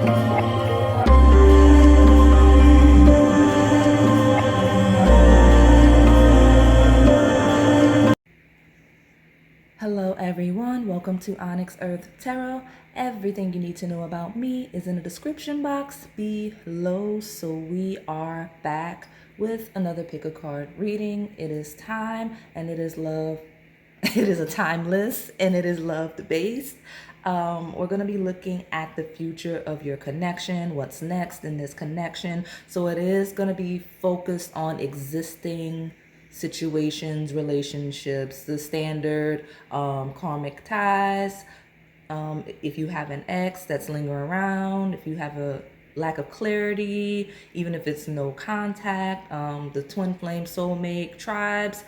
Hello everyone, welcome to Onyx Earth Tarot. Everything you need to know about me is in the description box below. So we are back with another pick a card reading. It is time and it is love. It is a timeless and it is love based. We're going to be looking at the future of your connection, what's next in this connection. So it is going to be focused on existing situations, relationships, the standard karmic ties. If you have an ex that's lingering around, if you have a lack of clarity, even if it's no contact, the twin flame soulmate tribes,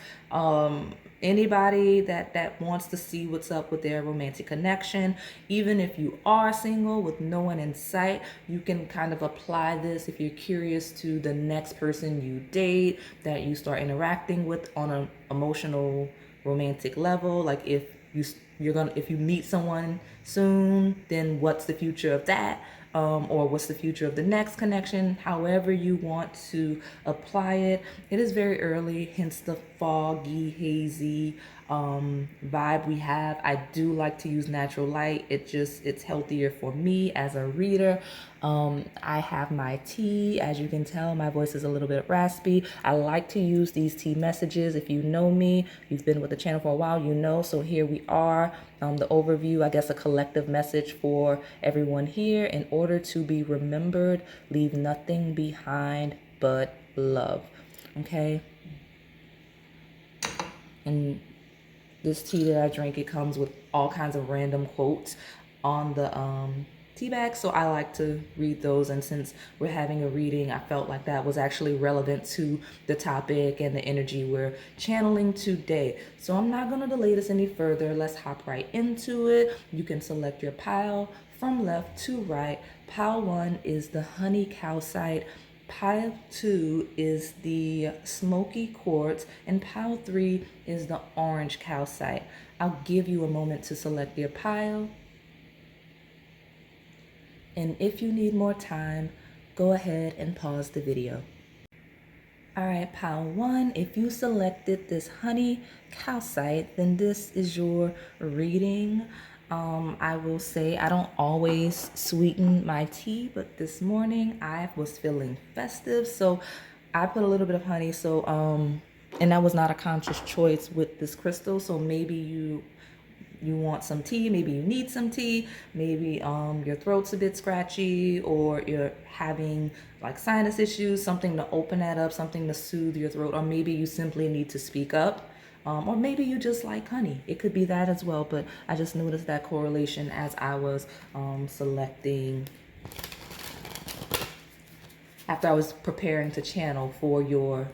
anybody that wants to see what's up with their romantic connection. Even if you are single with no one in sight, you can kind of apply this if you're curious to the next person you date, that you start interacting with on an emotional romantic level. Like if you meet someone soon, then what's the future of that? Or what's the future of the next connection? However you want to apply it. It is very early, hence the foggy, hazy vibe we have. I do like to use natural light. It's healthier for me as a reader. I have my tea. As you can tell, my voice is a little bit raspy. I like to use these tea messages. If you know me, you've been with the channel for a while, you know. So here we are. The overview, I guess a collective message for everyone here. In order to be remembered, leave nothing behind but love. Okay? And this tea that I drink, it comes with all kinds of random quotes on the tea bag, so I like to read those. And since we're having a reading, I felt like that was actually relevant to the topic and the energy we're channeling today. So I'm not going to delay this any further. Let's hop right into it. You can select your pile from left to right. Pile 1 is the honey calcite. Pile 2 is the smoky quartz, and pile 3 is the orange calcite. I'll give you a moment to select your pile. And if you need more time, go ahead and pause the video. All right, pile 1, if you selected this honey calcite, then this is your reading. I will say I don't always sweeten my tea, but this morning I was feeling festive, so I put a little bit of honey. So and that was not a conscious choice with this crystal. So maybe you want some tea, maybe you need some tea, maybe your throat's a bit scratchy, or you're having like sinus issues, something to open that up, something to soothe your throat, or maybe you simply need to speak up. Or maybe you just like honey. It could be that as well, but I just noticed that correlation as I was selecting, after I was preparing to channel for your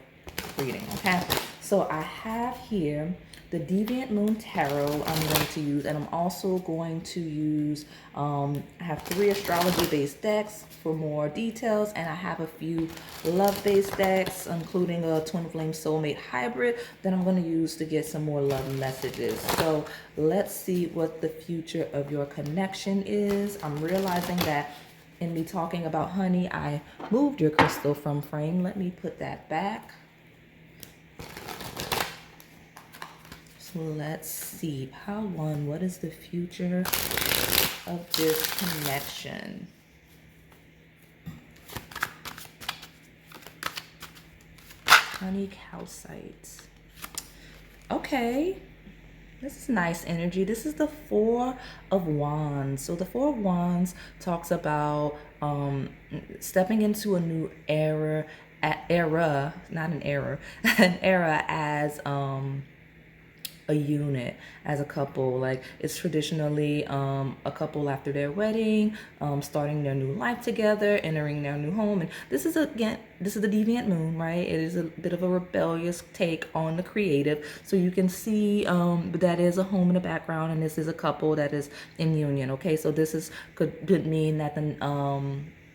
reading, okay? So I have here the Deviant Moon Tarot I'm going to use, and I'm also going to use, I have 3 astrology-based decks for more details, and I have a few love-based decks, including a Twin Flame Soulmate Hybrid that I'm going to use to get some more love messages. So let's see what the future of your connection is. I'm realizing that in me talking about honey, I moved your crystal from frame. Let me put that back. Let's see, pile 1, what is the future of this connection? Honey calcite. Okay, this is nice energy. This is the 4 of Wands. So the 4 of Wands talks about stepping into a new era, not an error, an era as a unit, as a couple. Like it's traditionally a couple after their wedding, starting their new life together, entering their new home. And this is the Deviant Moon, right? It is a bit of a rebellious take on the creative. So you can see that is a home in the background, and this is a couple that is in union. Okay, so this could mean that the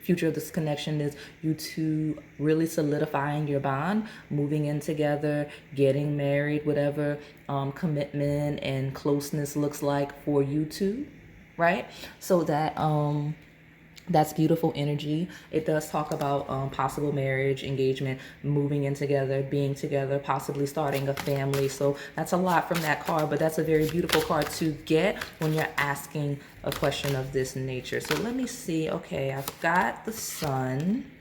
future of this connection is you two really solidifying your bond, moving in together, getting married, whatever commitment and closeness looks like for you two, right? So that That's beautiful energy. It does talk about possible marriage, engagement, moving in together, being together, possibly starting a family. So that's a lot from that card, but that's a very beautiful card to get when you're asking a question of this nature. So let me see. Okay, I've got the sun.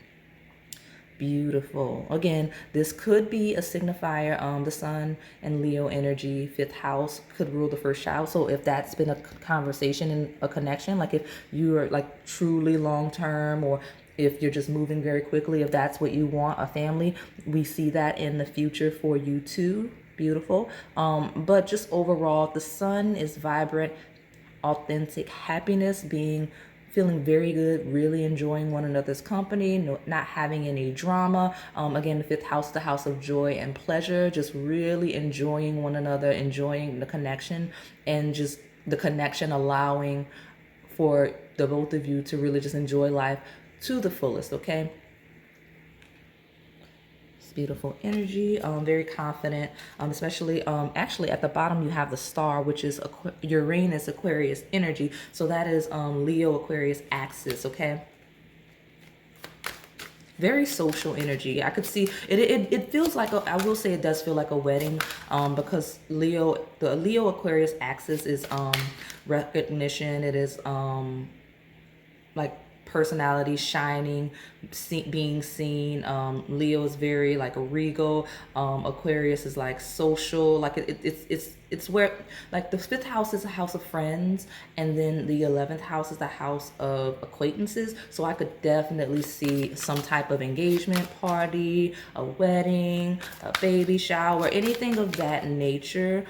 Beautiful. Again, this could be a signifier. The sun and Leo energy, fifth house, could rule the first child. So if that's been a conversation and a connection, like if you are like truly long term, or if you're just moving very quickly, if that's what you want, a family, we see that in the future for you too. Beautiful. But just overall, the sun is vibrant, authentic happiness, being feeling very good, really enjoying one another's company, not having any drama. Again, the fifth house, the house of joy and pleasure, just really enjoying one another, enjoying the connection, and just the connection allowing for the both of you to really just enjoy life to the fullest, okay? Beautiful energy, very confident, especially actually at the bottom you have the star, which is Uranus Aquarius energy. So that is Leo Aquarius axis, okay? Very social energy. I could see it feels like I will say it does feel like a wedding, because the Leo Aquarius axis is recognition. It is like personality shining, being seen. Leo is very like a regal. Aquarius is like social, like it's where like the fifth house is a house of friends, and then the 11th house is the house of acquaintances. So I could definitely see some type of engagement party, a wedding, a baby shower, anything of that nature.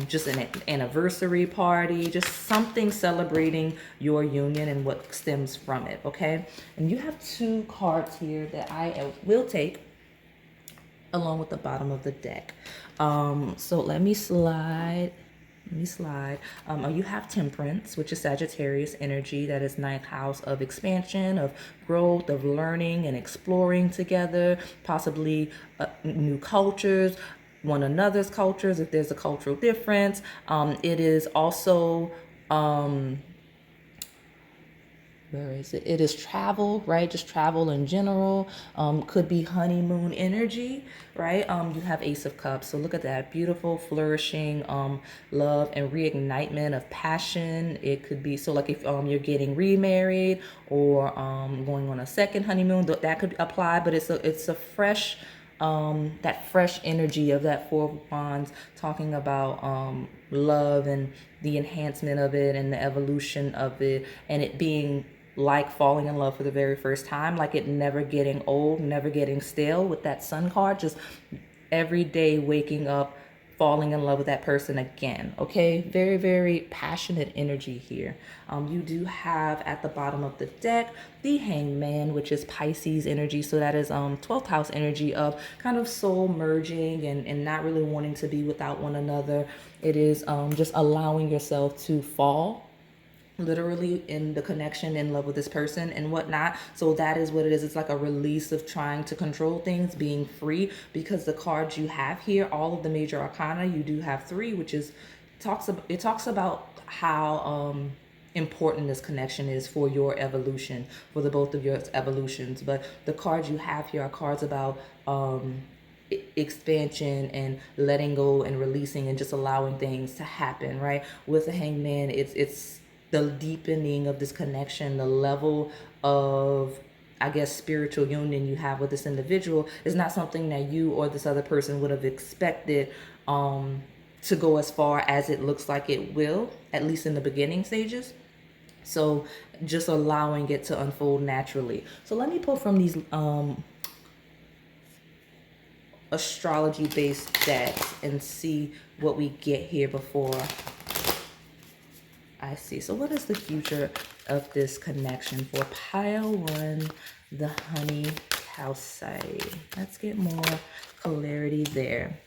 Just an anniversary party, just something celebrating your union and what stems from it. Okay, and you have two cards here that I will take along with the bottom of the deck. So let me slide. You have Temperance, which is Sagittarius energy. That is ninth house of expansion, of growth, of learning and exploring together, possibly new cultures, one another's cultures, if there's a cultural difference. It is also where is it? It is travel, right? Just travel in general. Could be honeymoon energy, right? You have Ace of Cups. So look at that. Beautiful, flourishing, love and reignitement of passion. It could be, so like if you're getting remarried, or going on a second honeymoon, that could apply, but it's a fresh, that fresh energy of that Four of Wands, talking about love and the enhancement of it and the evolution of it, and it being like falling in love for the very first time, like it never getting old, never getting stale with that sun card, just every day waking up, falling in love with that person again. Okay, very, very passionate energy here. You do have at the bottom of the deck the Hangman, which is Pisces energy. So that is 12th house energy of kind of soul merging and not really wanting to be without one another. It is just allowing yourself to fall literally in the connection, in love with this person and whatnot. So that is what it is. It's like a release of trying to control things, being free, because the cards you have here, all of the major arcana, you do have three, which is it talks about how important this connection is for your evolution, for the both of your evolutions. But the cards you have here are cards about expansion and letting go and releasing and just allowing things to happen, right? With the Hangman, it's the deepening of this connection, the level of, I guess, spiritual union you have with this individual is not something that you or this other person would have expected to go as far as it looks like it will, at least in the beginning stages. So just allowing it to unfold naturally. So let me pull from these astrology based decks and see what we get here before I see. So what is the future of this connection for pile one, the honey calcite? Let's get more clarity there.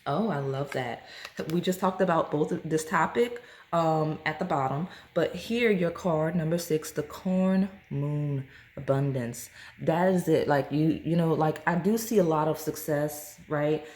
Oh, I love that. We just talked about both of this topic at the bottom, but here your card number 6, the corn moon abundance. That is it. Like you know, like I do see a lot of success, right?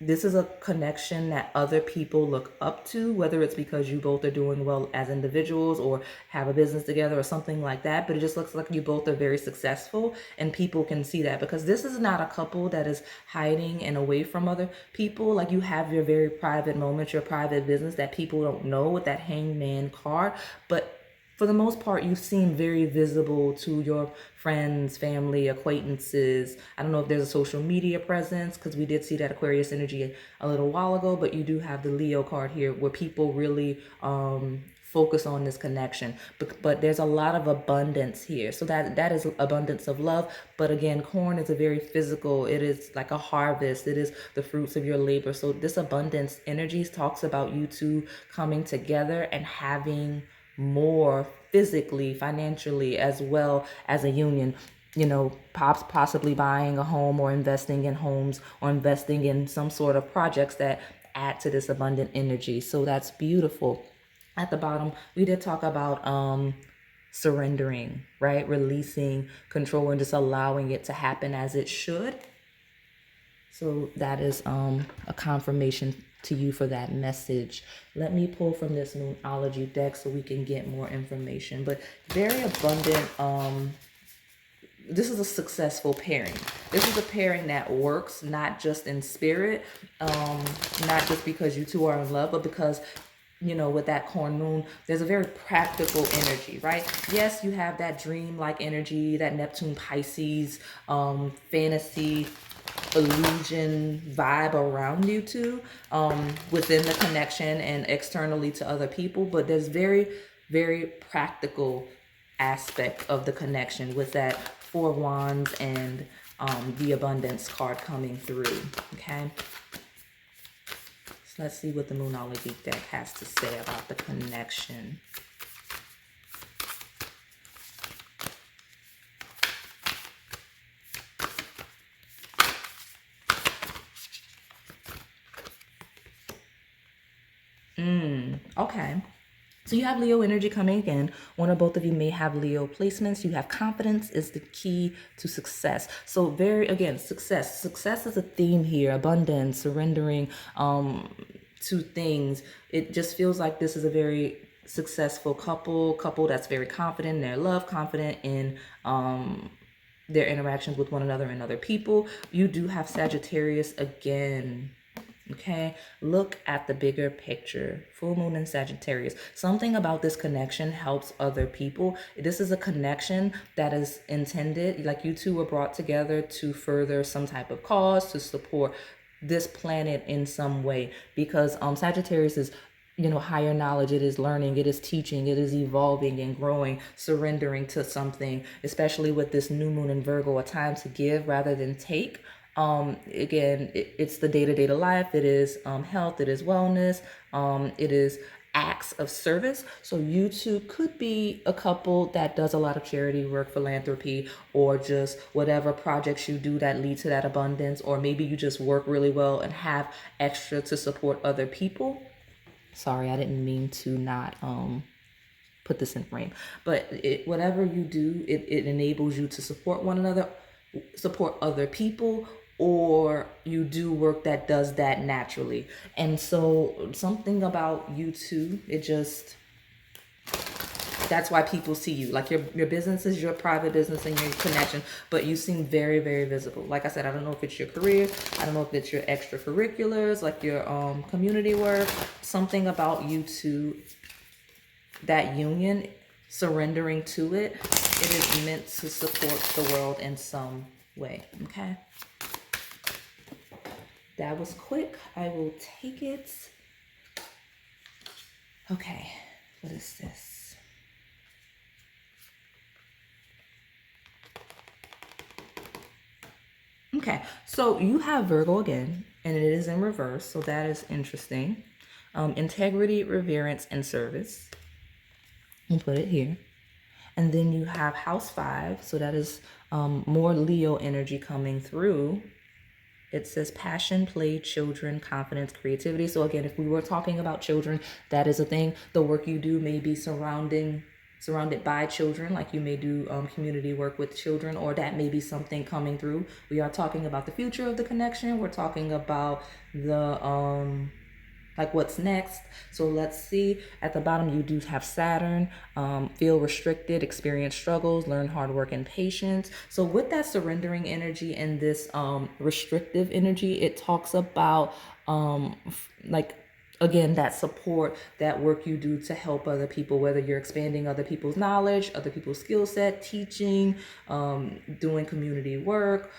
this is a connection that other people look up to, whether it's because you both are doing well as individuals or have a business together or something like that. But it just looks like you both are very successful, and people can see that, because this is not a couple that is hiding and away from other people. Like, you have your very private moments, your private business that people don't know with that hangman card. But for the most part, you seem very visible to your friends, family, acquaintances. I don't know if there's a social media presence, because we did see that Aquarius energy a little while ago, but you do have the Leo card here where people really focus on this connection. But there's a lot of abundance here. So that is abundance of love. But again, corn is a very physical, it is like a harvest. It is the fruits of your labor. So this abundance energies talks about you two coming together and having more physically, financially, as well as a union. You know, possibly buying a home or investing in homes or investing in some sort of projects that add to this abundant energy. So that's beautiful. At the bottom, we did talk about surrendering, right? Releasing control and just allowing it to happen as it should. So that is a confirmation to you for that message. Let me pull from this Moonology deck so we can get more information. But very abundant. This is a successful pairing. This is a pairing that works not just in spirit, not just because you two are in love, but because, you know, with that corn moon, there's a very practical energy, right? Yes, you have that dream-like energy, that Neptune Pisces, fantasy, illusion vibe around you two, within the connection and externally to other people. But there's very, very practical aspect of the connection with that Four Wands and the Abundance card coming through. Okay, so let's see what the Moonology deck has to say about the connection. Okay. So you have Leo energy coming again. One or both of you may have Leo placements. You have confidence is the key to success. So again, success. Success is a theme here. Abundance, surrendering to things. It just feels like this is a very successful couple that's very confident in their love, confident in their interactions with one another and other people. You do have Sagittarius again. Okay, look at the bigger picture. Full moon in Sagittarius. Something about this connection helps other people. This is a connection that is intended, like you two were brought together to further some type of cause, to support this planet in some way. Because Sagittarius is, you know, higher knowledge. It is learning, it is teaching, it is evolving and growing, surrendering to something, especially with this new moon in Virgo, a time to give rather than take. Again, it's the day-to-day life. It is health, it is wellness, it is acts of service. So you two could be a couple that does a lot of charity work, philanthropy, or just whatever projects you do that lead to that abundance. Or maybe you just work really well and have extra to support other people. Sorry, I didn't mean to not put this in frame, but whatever you do, it enables you to support one another, support other people, or you do work that does that naturally. And so something about you two, it just, that's why people see you. Like your business is your private business and your connection, but you seem very, very visible. Like I said, I don't know if it's your career, I don't know if it's your extracurriculars, like your community work. Something about you two, that union, surrendering to it, it is meant to support the world in some way. Okay, that was quick. I will take it. Okay, what is this? Okay, so you have Virgo again, and it is in reverse, so that is interesting. Integrity, reverence, and service. We'll put it here. And then you have house 5, so that is more Leo energy coming through. It says passion, play, children, confidence, creativity. So again, if we were talking about children, that is a thing. The work you do may be surrounding surrounded by children, like you may do community work with children, or that may be something coming through. We are talking about the future of the connection. We're talking about the like what's next. So let's see. At the bottom, you do have Saturn. Feel restricted, experience struggles, learn hard work and patience. So with that surrendering energy and this restrictive energy, it talks about like, again, that support, that work you do to help other people, whether you're expanding other people's knowledge, other people's skill set, teaching, doing community work,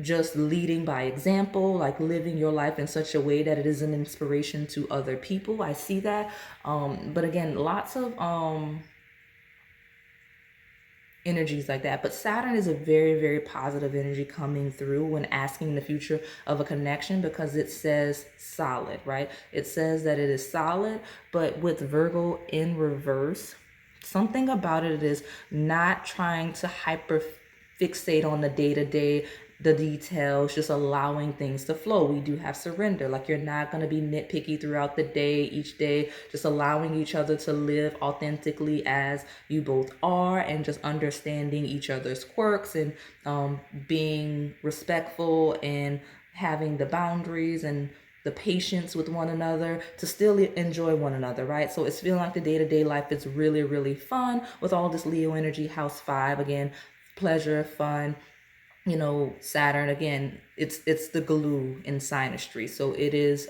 just leading by example, like living your life in such a way that it is an inspiration to other people. I see that. But again, lots of energies like that. But Saturn is a very, very positive energy coming through when asking the future of a connection, because it says solid, right? It says that it is solid, but with Virgo in reverse, something about it is not trying to hyper fixate on the day-to-day, the details, just allowing things to flow. We do have surrender, like you're not going to be nitpicky throughout the day, each day, just allowing each other to live authentically as you both are, and just understanding each other's quirks, and being respectful, and having the boundaries and the patience with one another to still enjoy one another, right? So it's feeling like the day-to-day life is really, really fun with all this Leo energy. House 5, again, pleasure, fun. You know, Saturn, again, it's the glue in synastry. So it is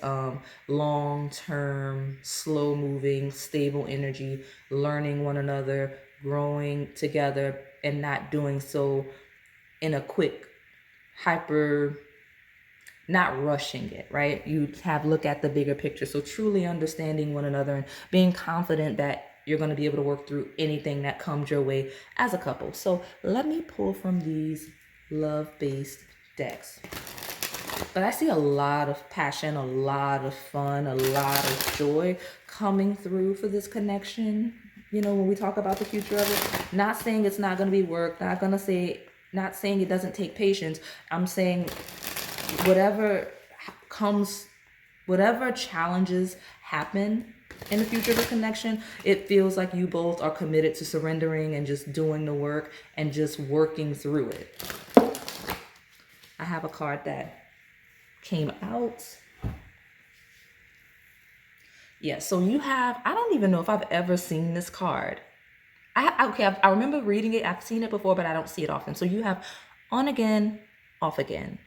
long-term, slow-moving, stable energy, learning one another, growing together, and not doing so in a quick, hyper, not rushing it, right? You have look at the bigger picture. So truly understanding one another and being confident that you're going to be able to work through anything that comes your way as a couple. So let me pull from these love-based decks. But I see a lot of passion, a lot of fun, a lot of joy coming through for this connection. You know, when we talk about the future of it, not saying it's not going to be work, not saying it doesn't take patience. I'm saying whatever comes, whatever challenges happen in the future of the connection, it feels like you both are committed to surrendering and just doing the work and just working through it. I have a card that came out. Yeah, so you have, I don't even know if I've ever seen this card. I remember reading it. I've seen it before, but I don't see it often. So you have on again, off again.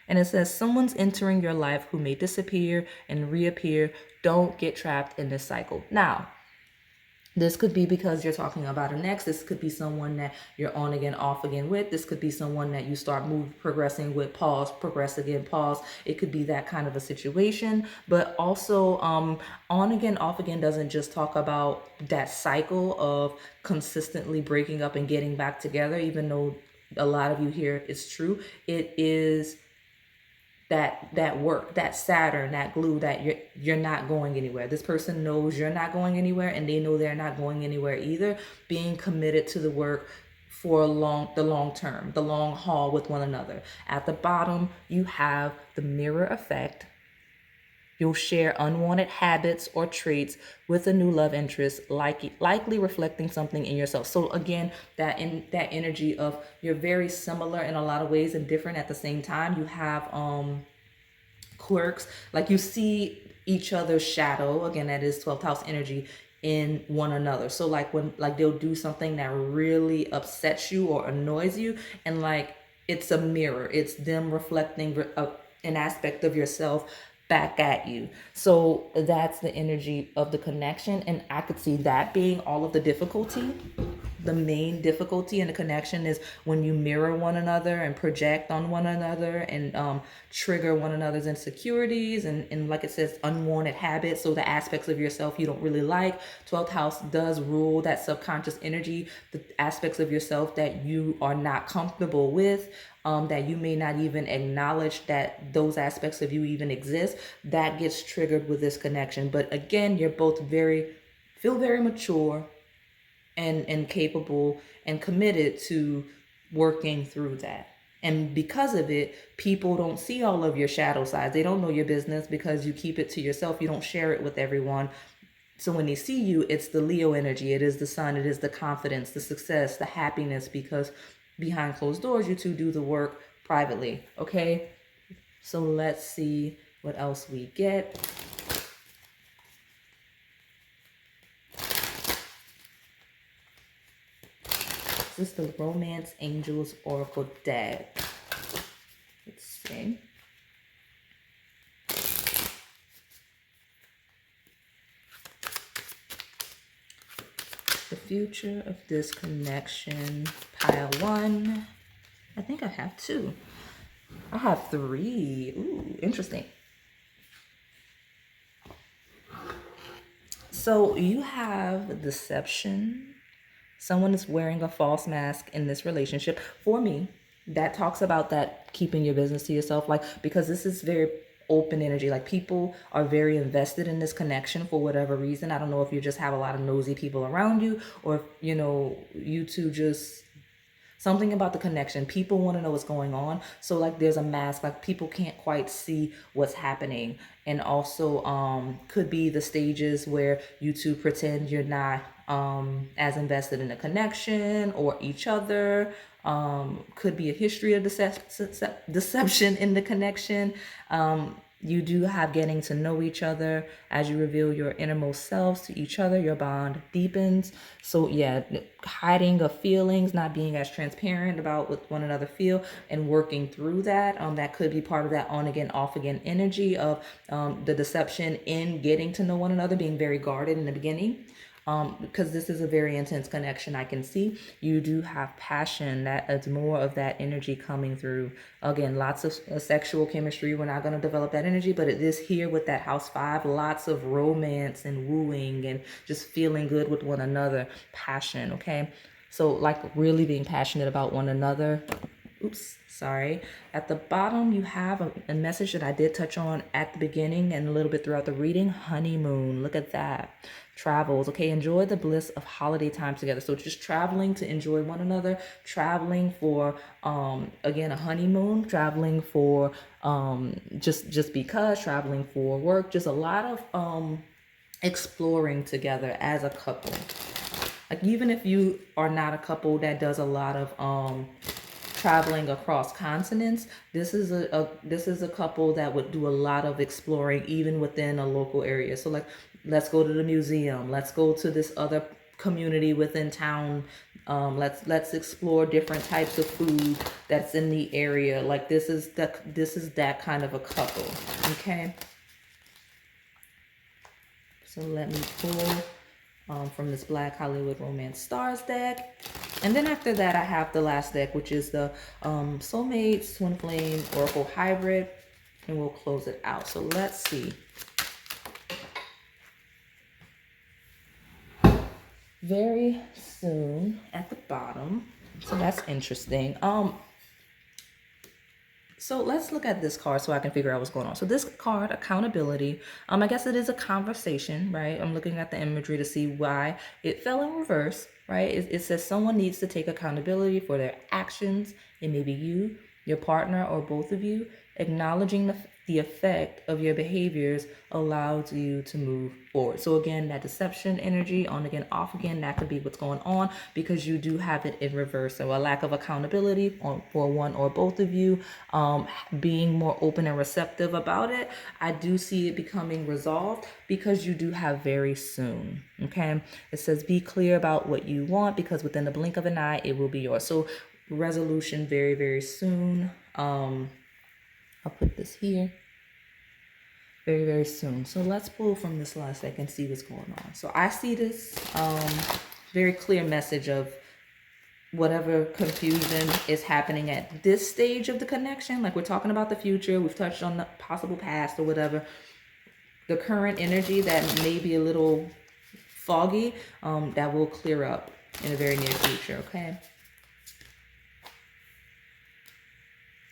And it says, someone's entering your life who may disappear and reappear. Don't get trapped in this cycle. Now, this could be because you're talking about an ex. This could be someone that you're on again, off again with. This could be someone that you start progressing with, pause, progress again, pause. It could be that kind of a situation. But also, on again, off again doesn't just talk about that cycle of consistently breaking up and getting back together, even though a lot of you here it's true. It is that work, that Saturn, that glue, that you're not going anywhere. This person knows you're not going anywhere, and they know they're not going anywhere either. Being committed to the work for the long term, the long haul with one another. At the bottom, you have the mirror effect. You'll share unwanted habits or traits with a new love interest, likely reflecting something in yourself. So again, that energy of you're very similar in a lot of ways and different at the same time. You have quirks, like you see each other's shadow. Again, that is 12th house energy in one another. So like when they'll do something that really upsets you or annoys you, and like it's a mirror. It's them reflecting an aspect of yourself back at you. So that's the energy of the connection, and I could see that being all of the difficulty. The main difficulty in the connection is when you mirror one another and project on one another and trigger one another's insecurities and like it says, unwanted habits. So the aspects of yourself you don't really like. 12th house does rule that subconscious energy, the aspects of yourself that you are not comfortable with, that you may not even acknowledge that those aspects of you even exist. That gets triggered with this connection. But again, you're both feel very mature and capable and committed to working through that. And because of it, people don't see all of your shadow sides. They don't know your business because you keep it to yourself. You don't share it with everyone. So when they see you, it's the Leo energy. It is the sun. It is the confidence, the success, the happiness, because behind closed doors, you two do the work privately. Okay. So let's see what else we get. This is the Romance Angels Oracle deck. Let's see. The future of this connection, pile 1. I think I have 2. I have 3. Ooh, interesting. So you have deception. Someone is wearing a false mask in this relationship. For me, that talks about that keeping your business to yourself, like, because this is very open energy. Like, people are very invested in this connection for whatever reason. I don't know if you just have a lot of nosy people around you, or if, you know, you two just, something about the connection. People want to know what's going on. So like there's a mask, like people can't quite see what's happening. And also could be the stages where you two pretend you're not as invested in the connection or each other. Could be a history of deception in the connection. You do have getting to know each other. As you reveal your innermost selves to each other, your bond deepens. So yeah, hiding of feelings, not being as transparent about what one another feel, and working through that. That could be part of that on again, off again energy of the deception in getting to know one another, being very guarded in the beginning. Because this is a very intense connection. I can see you do have passion. That it's more of that energy coming through. Again, lots of sexual chemistry. We're not going to develop that energy, but it is here with that house 5. Lots of romance and wooing and just feeling good with one another. Passion, okay? So like really being passionate about one another. Oops, sorry. At the bottom, you have a message that I did touch on at the beginning and a little bit throughout the reading. Honeymoon. Look at that. Travels. Okay, enjoy the bliss of holiday time together. So just traveling to enjoy one another. Traveling for, again, a honeymoon. Traveling for just because. Traveling for work. Just a lot of exploring together as a couple. Like even if you are not a couple that does a lot of traveling across continents, this is a couple that would do a lot of exploring even within a local area. So like, let's go to the museum, let's go to this other community within town, let's explore different types of food that's in the area. Like this is that kind of a couple. Okay, so let me pull from this Black Hollywood Romance Stars deck. And then after that, I have the last deck, which is the Soulmate Twin Flame Oracle Hybrid. And we'll close it out. So let's see. Very soon at the bottom. So that's interesting. So let's look at this card so I can figure out what's going on. So this card, accountability, I guess it is a conversation, right? I'm looking at the imagery to see why it fell in reverse, right? It says someone needs to take accountability for their actions. It may be you, your partner, or both of you. Acknowledging the effect of your behaviors allows you to move forward. So again, that deception energy, on again, off again, that could be what's going on because you do have it in reverse. So a lack of accountability for one or both of you, being more open and receptive about it. I do see it becoming resolved because you do have very soon. Okay. It says be clear about what you want because within the blink of an eye, it will be yours. So resolution very, very soon. I'll put this here. Very, very soon. So let's pull from this last deck and see what's going on. So I see this very clear message of whatever confusion is happening at this stage of the connection. Like we're talking about the future. We've touched on the possible past or whatever. The current energy that may be a little foggy, that will clear up in the very near future, okay?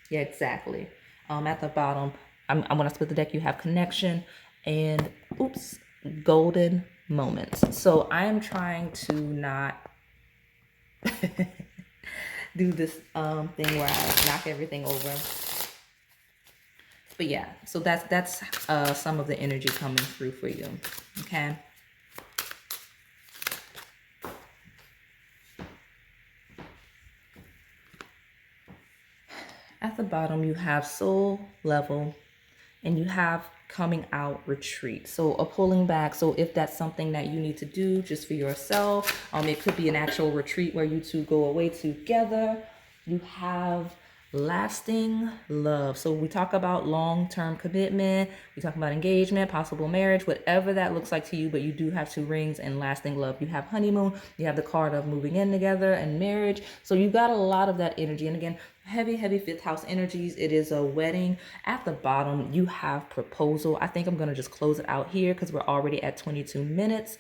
Yeah, exactly. At the bottom, I'm going to split the deck. You have connection and, oops, golden moments. So I am trying to not do this thing where I knock everything over. But yeah, so that's some of the energy coming through for you, okay? At the bottom, you have soul level, and you have coming out retreat. So a pulling back. So if that's something that you need to do just for yourself, it could be an actual retreat where you two go away together. You have lasting love. So we talk about long-term commitment, we talk about engagement, possible marriage, whatever that looks like to you, but you do have 2 rings and lasting love. You have honeymoon, you have the card of moving in together and marriage. So you got a lot of that energy. And again, heavy 5th house energies. It is a wedding. At the bottom, you have proposal. I think I'm going to just close it out here because we're already at 22 minutes,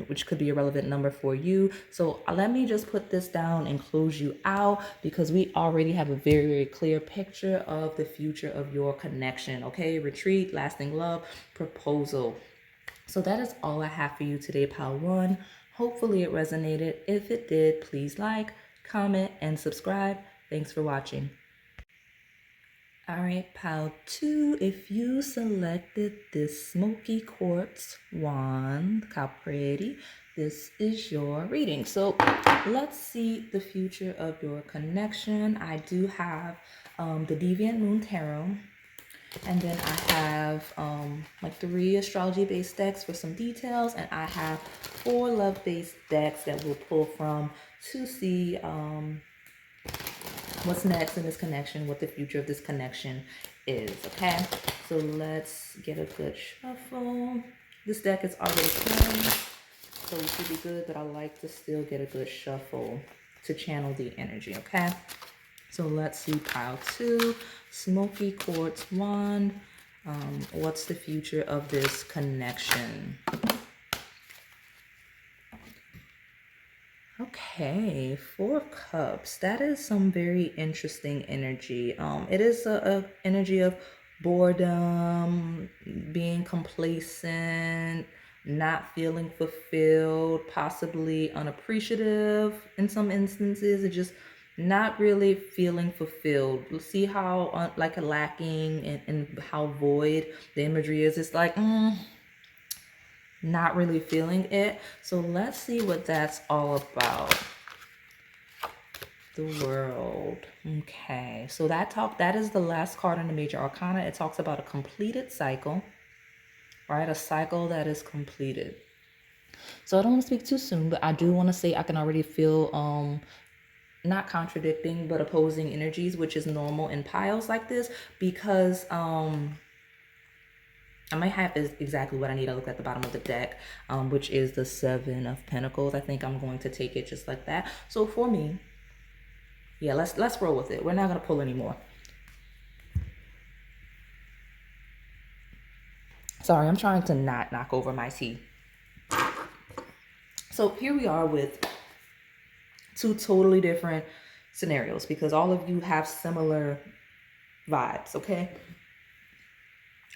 which could be a relevant number for you. So let me just put this down and close you out because we already have a very, very clear picture of the future of your connection. Okay, retreat, lasting love, proposal. So that is all I have for you today, Pile 1. Hopefully it resonated. If it did, please like, comment, and subscribe. Thanks for watching. All right, Pile 2, if you selected this Smoky Quartz wand, how pretty, this is your reading. So let's see the future of your connection. I do have the Deviant Moon Tarot. And then I have like 3 astrology-based decks for some details. And I have 4 love-based decks that we'll pull from to see what's next in this connection, what the future of this connection is, okay? So let's get a good shuffle. This deck is already playing, so we should be good, but I like to still get a good shuffle to channel the energy, okay? So let's see, Pile 2, Smoky Quartz Wand. What's the future of this connection? Okay, 4 of Cups. That is some very interesting energy. It is a energy of boredom, being complacent, not feeling fulfilled, possibly unappreciative in some instances, and just not really feeling fulfilled. You'll see how like a lacking and how void the imagery is. It's like, not really feeling it. So let's see what that's all about. The World. Okay, so that is the last card in the Major Arcana. It talks about a completed cycle, right? A cycle that is completed. So I don't want to speak too soon, but I do want to say I can already feel not contradicting but opposing energies, which is normal in piles like this, because I might have exactly what I need. I look at the bottom of the deck, which is the 7 of Pentacles. I think I'm going to take it just like that. So for me, yeah, let's roll with it. We're not gonna pull anymore. Sorry, I'm trying to not knock over my tea. So here we are with 2 totally different scenarios because all of you have similar vibes, okay?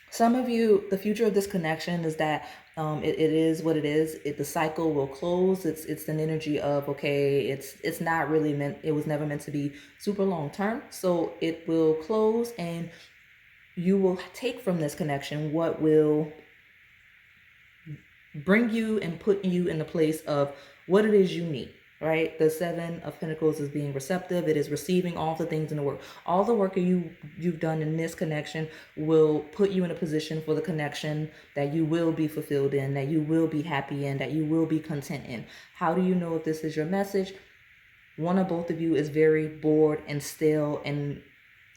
Some of you, the future of this connection is that it is what it is. The cycle will close. It's an energy of, okay, it's not really meant, it was never meant to be super long term. So it will close and you will take from this connection what will bring you and put you in the place of what it is you need. Right? The 7 of Pentacles is being receptive. It is receiving all the things in the work. All the work you've done in this connection will put you in a position for the connection that you will be fulfilled in, that you will be happy in, that you will be content in. How do you know if this is your message? One or both of you is very bored and still and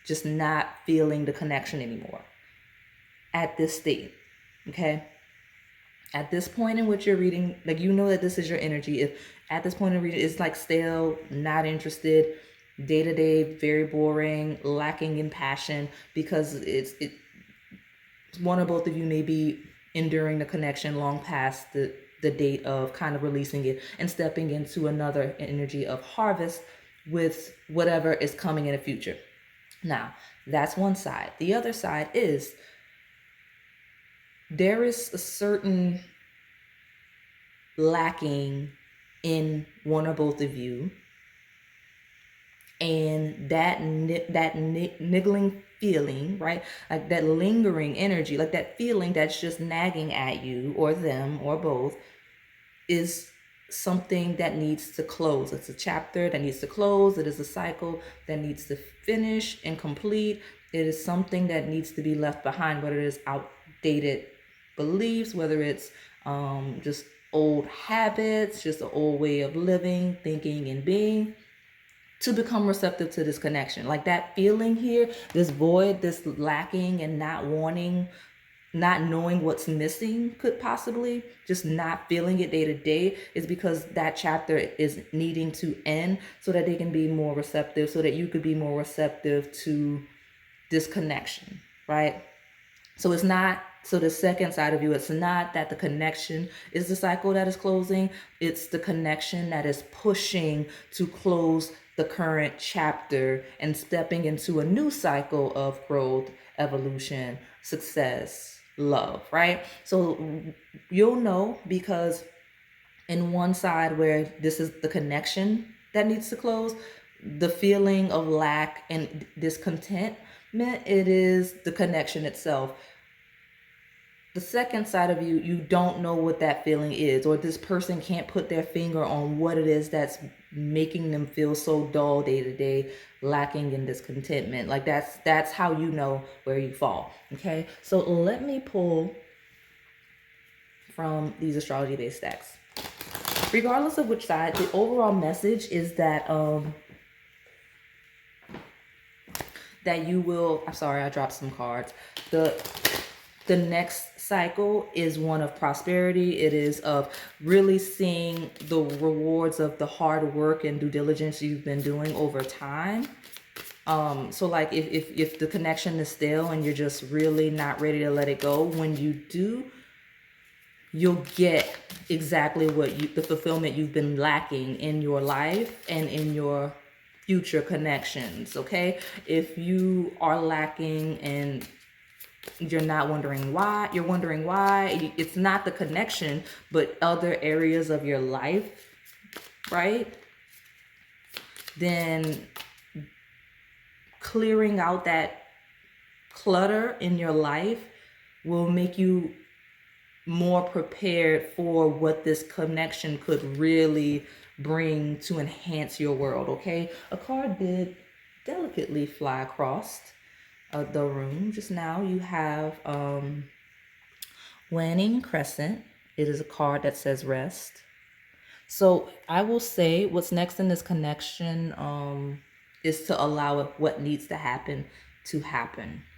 just not feeling the connection anymore at this state, okay? At this point in which you're reading, like, you know that this is your energy. If at this point in reading, it's like stale, not interested, day-to-day, very boring, lacking in passion, because it's one or both of you may be enduring the connection long past the date of kind of releasing it and stepping into another energy of harvest with whatever is coming in the future. Now, that's one side. The other side is there is a certain lacking in one or both of you, and that niggling feeling, right? Like that lingering energy, like that feeling that's just nagging at you or them or both, is something that needs to close. It's a chapter that needs to close. It is a cycle that needs to finish and complete. It is something that needs to be left behind, whether it is outdated beliefs, whether it's just old habits, just an old way of living, thinking, and being, to become receptive to this connection. Like that feeling here, this void, this lacking and not wanting, not knowing what's missing, could possibly just not feeling it day to day, is because that chapter is needing to end so that they can be more receptive, so that you could be more receptive to this connection, right? So it's not, so the second side of you, it's not that the connection is the cycle that is closing, it's the connection that is pushing to close the current chapter and stepping into a new cycle of growth, evolution, success, love, right? So you'll know, because in one side where this is the connection that needs to close, the feeling of lack and discontentment, it is the connection itself. The second side of you, you don't know what that feeling is, or this person can't put their finger on what it is that's making them feel so dull day to day, lacking in discontentment. Like that's how you know where you fall. Okay, so let me pull from these astrology based stacks. Regardless of which side, the overall message is that that you will, I'm sorry, I dropped some cards. The next cycle is one of prosperity. It is of really seeing the rewards of the hard work and due diligence you've been doing over time. So like if the connection is stale and you're just really not ready to let it go, when you do, you'll get exactly what the fulfillment you've been lacking in your life and in your future connections. Okay, if you are lacking and you're wondering why, it's not the connection, but other areas of your life, right? Then clearing out that clutter in your life will make you more prepared for what this connection could really bring to enhance your world. Okay, a card did delicately fly across the room just now. You have Waning Crescent. It is a card that says rest. So I will say what's next in this connection is to allow what needs to happen.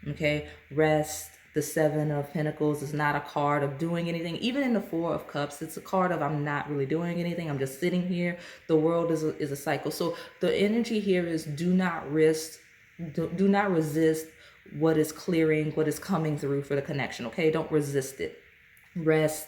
Okay, rest. The Seven of Pentacles is not a card of doing anything. Even in the Four of Cups, it's a card of I'm not really doing anything. I'm just sitting here. The world is a cycle. So the energy here is do not resist what is clearing, what is coming through for the connection. Okay, don't resist it. Rest.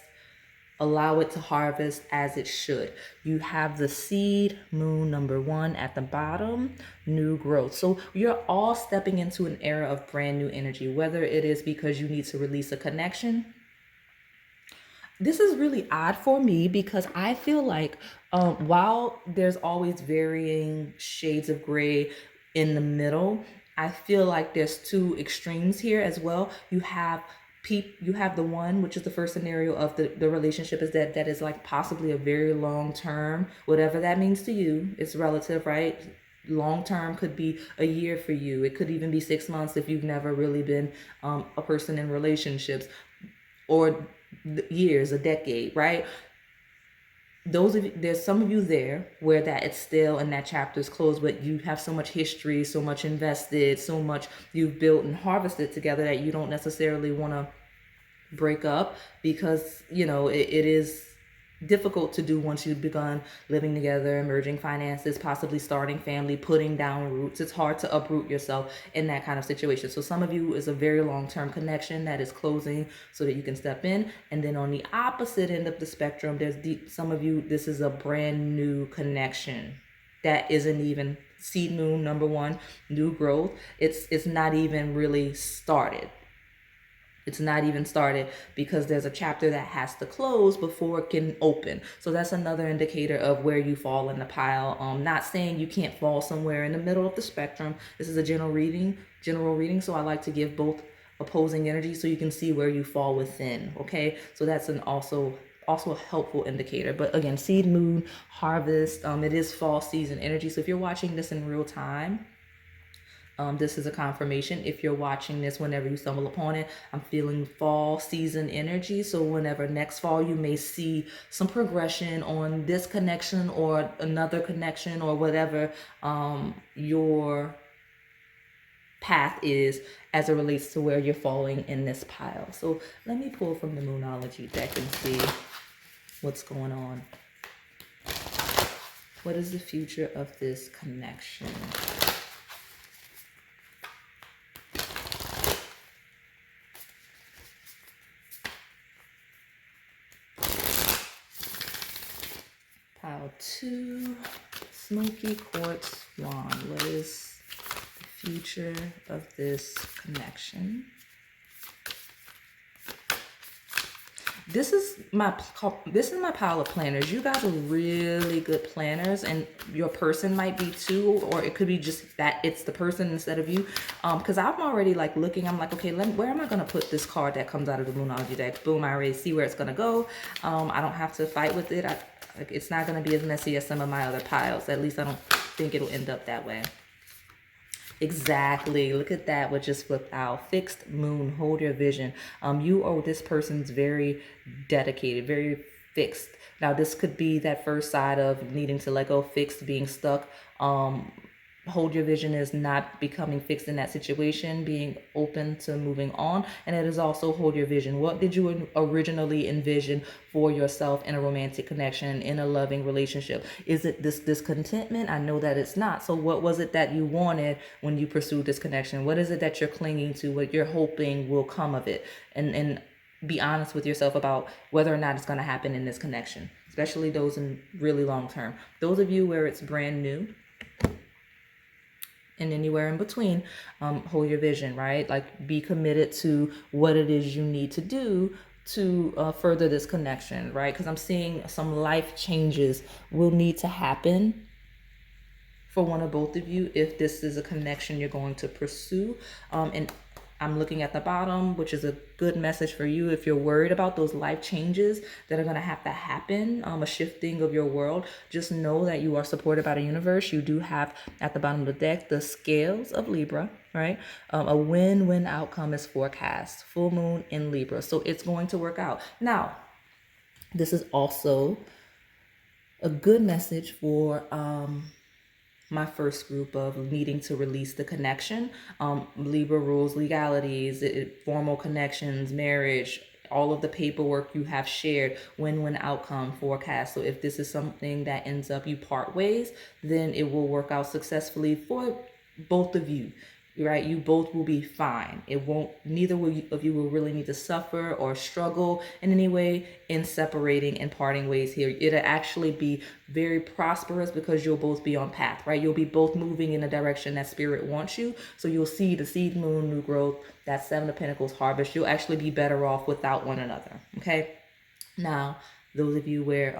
Allow it to harvest as it should. You have the seed moon number 1 at the bottom, new growth. So you're all stepping into an era of brand new energy, whether it is because you need to release a connection. This is really odd for me because I feel like while there's always varying shades of gray in the middle, I feel like there's two extremes here as well. You have the one, which is the first scenario of the relationship, is that is like possibly a very long term, whatever that means to you. It's relative, right? Long term could be a year for you. It could even be 6 months if you've never really been a person in relationships, or years, a decade, right? There's some of you there where that it's still and that chapter is closed, but you have so much history, so much invested, so much you've built and harvested together that you don't necessarily want to break up, because it is difficult to do once you've begun living together, merging finances, possibly starting family, putting down roots. It's hard to uproot yourself in that kind of situation. So some of you is a very long-term connection that is closing so that you can step in. And then on the opposite end of the spectrum, there's some of you, this is a brand new connection that isn't even seed moon number 1, new growth. It's not even really started. It's not even started because there's a chapter that has to close before it can open. So that's another indicator of where you fall in the pile. Not saying you can't fall somewhere in the middle of the spectrum. This is a general reading. So I like to give both opposing energies so you can see where you fall within. Okay, so that's also also a helpful indicator. But again, seed, moon, harvest, it is fall season energy. So if you're watching this in real time, this is a confirmation. If you're watching this whenever you stumble upon it, I'm feeling fall season energy. So whenever next fall, you may see some progression on this connection or another connection or whatever your path is as it relates to where you're falling in this pile. So let me pull from the Moonology deck and see what's going on. What is the future of this connection? Pile 2, Smoky, Quartz, Wand. What is the future of this connection? This is my pile of planners. You guys are really good planners, and your person might be too, or it could be just that it's the person instead of you. Because I'm already like looking. I'm like, okay, where am I gonna put this card that comes out of the Moonology deck? Boom! I already see where it's gonna go. I don't have to fight with it. It's not gonna be as messy as some of my other piles. At least I don't think it'll end up that way. Exactly. Look at that. What just flipped out. Fixed moon. Hold your vision. You or this person's very dedicated, very fixed. Now, this could be that first side of needing to let go, fixed, being stuck. Hold your vision is not becoming fixed in that situation, being open to moving on. And it is also hold your vision. What did you originally envision for yourself in a romantic connection, in a loving relationship? Is it this discontentment? I know that it's not. So what was it that you wanted when you pursued this connection? What is it that you're clinging to, what you're hoping will come of it? And be honest with yourself about whether or not it's going to happen in this connection, especially those in really long term. Those of you where it's brand new, and anywhere in between, hold your vision, right? Like, be committed to what it is you need to do to further this connection, right? Because I'm seeing some life changes will need to happen for one or both of you if this is a connection you're going to pursue. And I'm looking at the bottom, which is a good message for you if you're worried about those life changes that are going to have to happen, a shifting of your world. Just know that you are supported by the universe. You do have at the bottom of the deck the scales of Libra, right? A win-win outcome is forecast. Full moon in Libra. So it's going to work out. Now, this is also a good message for my first group of needing to release the connection. Libra rules, legalities, formal connections, marriage, all of the paperwork you have shared, win-win outcome forecast. So if this is something that ends up you part ways, then it will work out successfully for both of you. Right? You both will be fine. It won't, neither of you will really need to suffer or struggle in any way in separating and parting ways here. It'll actually be very prosperous because you'll both be on path, right? You'll be both moving in the direction that spirit wants you. So you'll see the seed, moon, new growth, that Seven of Pentacles harvest. You'll actually be better off without one another. Okay. Now, those of you where,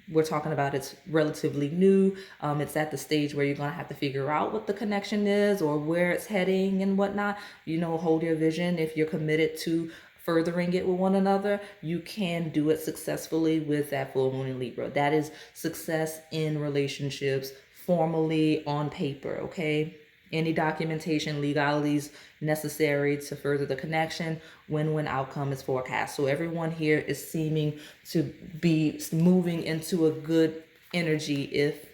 we're talking about it's relatively new. It's at the stage where you're going to have to figure out what the connection is or where it's heading and whatnot. You know, hold your vision. If you're committed to furthering it with one another, you can do it successfully with that full moon in Libra. That is success in relationships, formally on paper, okay? Any documentation, legalities necessary to further the connection, win-win outcome is forecast. So everyone here is seeming to be moving into a good energy if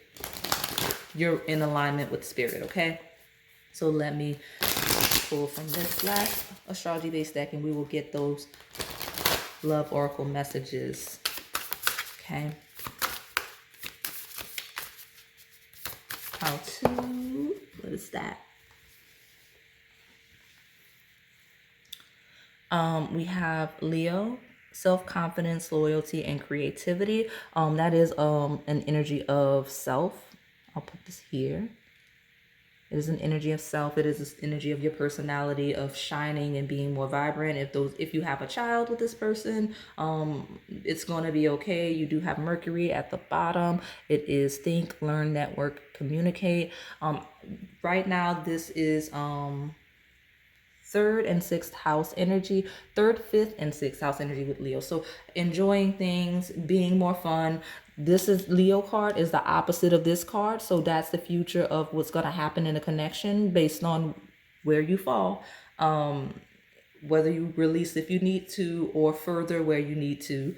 you're in alignment with spirit, okay? So let me pull from this last astrology-based deck and we will get those love oracle messages, okay? How to... what is that? We have Leo, self-confidence, loyalty, and creativity. That is an energy of self. I'll put this here. It is an energy of self. It is this energy of your personality, of shining and being more vibrant. If you have a child with this person, it's going to be okay. You do have Mercury at the bottom. It is think, learn, network, communicate. Right now, this is third and sixth house energy, third, fifth, and sixth house energy with Leo. So enjoying things, being more fun. This is Leo card is the opposite of this card. So that's the future of what's going to happen in a connection based on where you fall. Whether you release if you need to or further where you need to.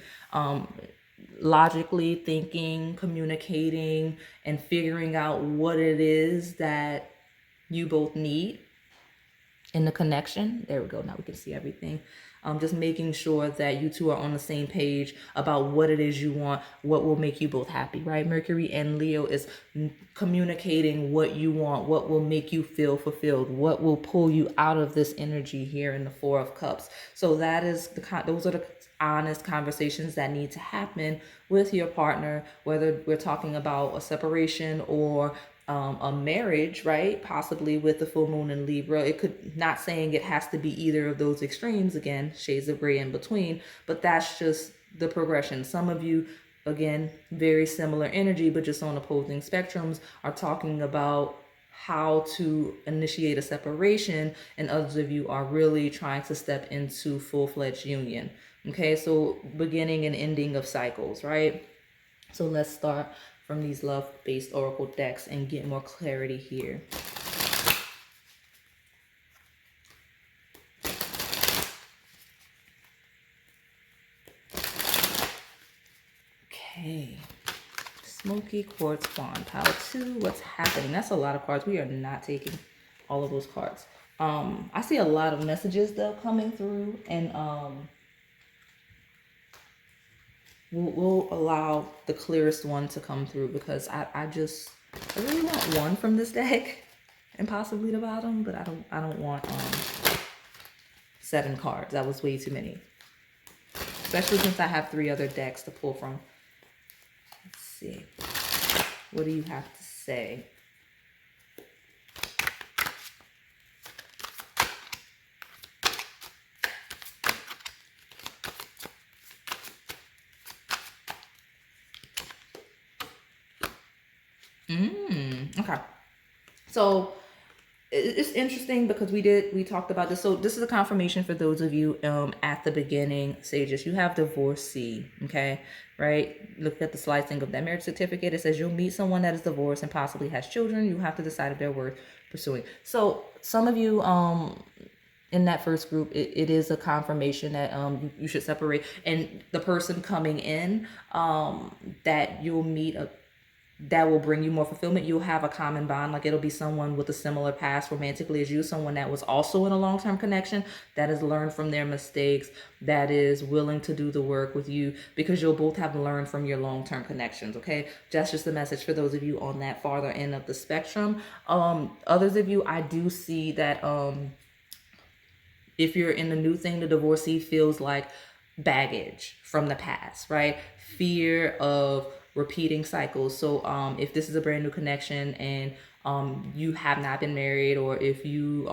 Logically thinking, communicating, and figuring out what it is that you both need in the connection. There we go. Now we can see everything. Just making sure that you two are on the same page about what it is you want, what will make you both happy, right? Mercury and Leo is communicating what you want, what will make you feel fulfilled, what will pull you out of this energy here in the Four of Cups. So that is those are the honest conversations that need to happen with your partner, whether we're talking about a separation or a marriage, right? Possibly with the full moon in Libra. It could, not saying it has to be either of those extremes, again, shades of gray in between, but that's just the progression. Some of you, again, very similar energy, but just on opposing spectrums, are talking about how to initiate a separation, and others of you are really trying to step into full-fledged union. Okay, so beginning and ending of cycles, right? So let's start from these love-based oracle decks and get more clarity here. Okay. Smoky, Quartz, Bond, Pile 2. What's happening? That's a lot of cards. We are not taking all of those cards. I see a lot of messages though coming through, and we'll allow the clearest one to come through because I really want one from this deck and possibly the bottom, but I don't want 7 cards. That was way too many. Especially since I have 3 other decks to pull from. Let's see. What do you have to say? Okay. So it's interesting because we talked about this. So this is a confirmation for those of you at the beginning stages. You have divorcee, okay, right? Look at the slicing of that marriage certificate. It says you'll meet someone that is divorced and possibly has children. You have to decide if they're worth pursuing. So some of you in that first group, it is a confirmation that you should separate, and the person coming in that you'll meet that will bring you more fulfillment. You'll have a common bond. Like it'll be someone with a similar past romantically as you, someone that was also in a long-term connection, that has learned from their mistakes, that is willing to do the work with you, because you'll both have learned from your long-term connections. Okay, that's just the message for those of you on that farther end of the spectrum. Others of you, I do see that if you're in the new thing, the divorcee feels like baggage from the past, right? Fear of repeating cycles. So if this is a brand new connection and you have not been married, or if you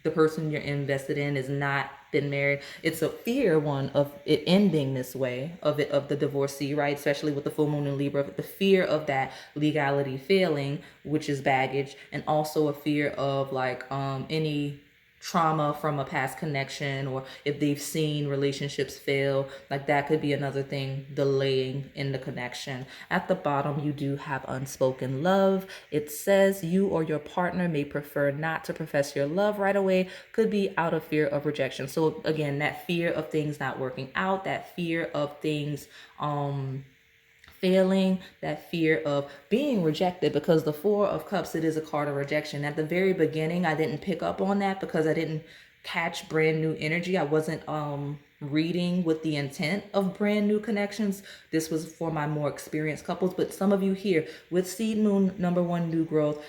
the person you're invested in is not been married, it's a fear one of it ending this way, of the divorcee, right? Especially with the full moon in Libra, the fear of that legality failing, which is baggage, and also a fear of like any trauma from a past connection, or if they've seen relationships fail, like that could be another thing delaying in the connection. At the bottom, you do have unspoken love. It says you or your partner may prefer not to profess your love right away, could be out of fear of rejection. So again, that fear of things not working out, that fear of things failing, that fear of being rejected, because the Four of Cups, it is a card of rejection. At the very beginning, I didn't pick up on that because I didn't catch brand new energy. I wasn't reading with the intent of brand new connections. This was for my more experienced couples, but some of you here with seed moon number 1 new growth,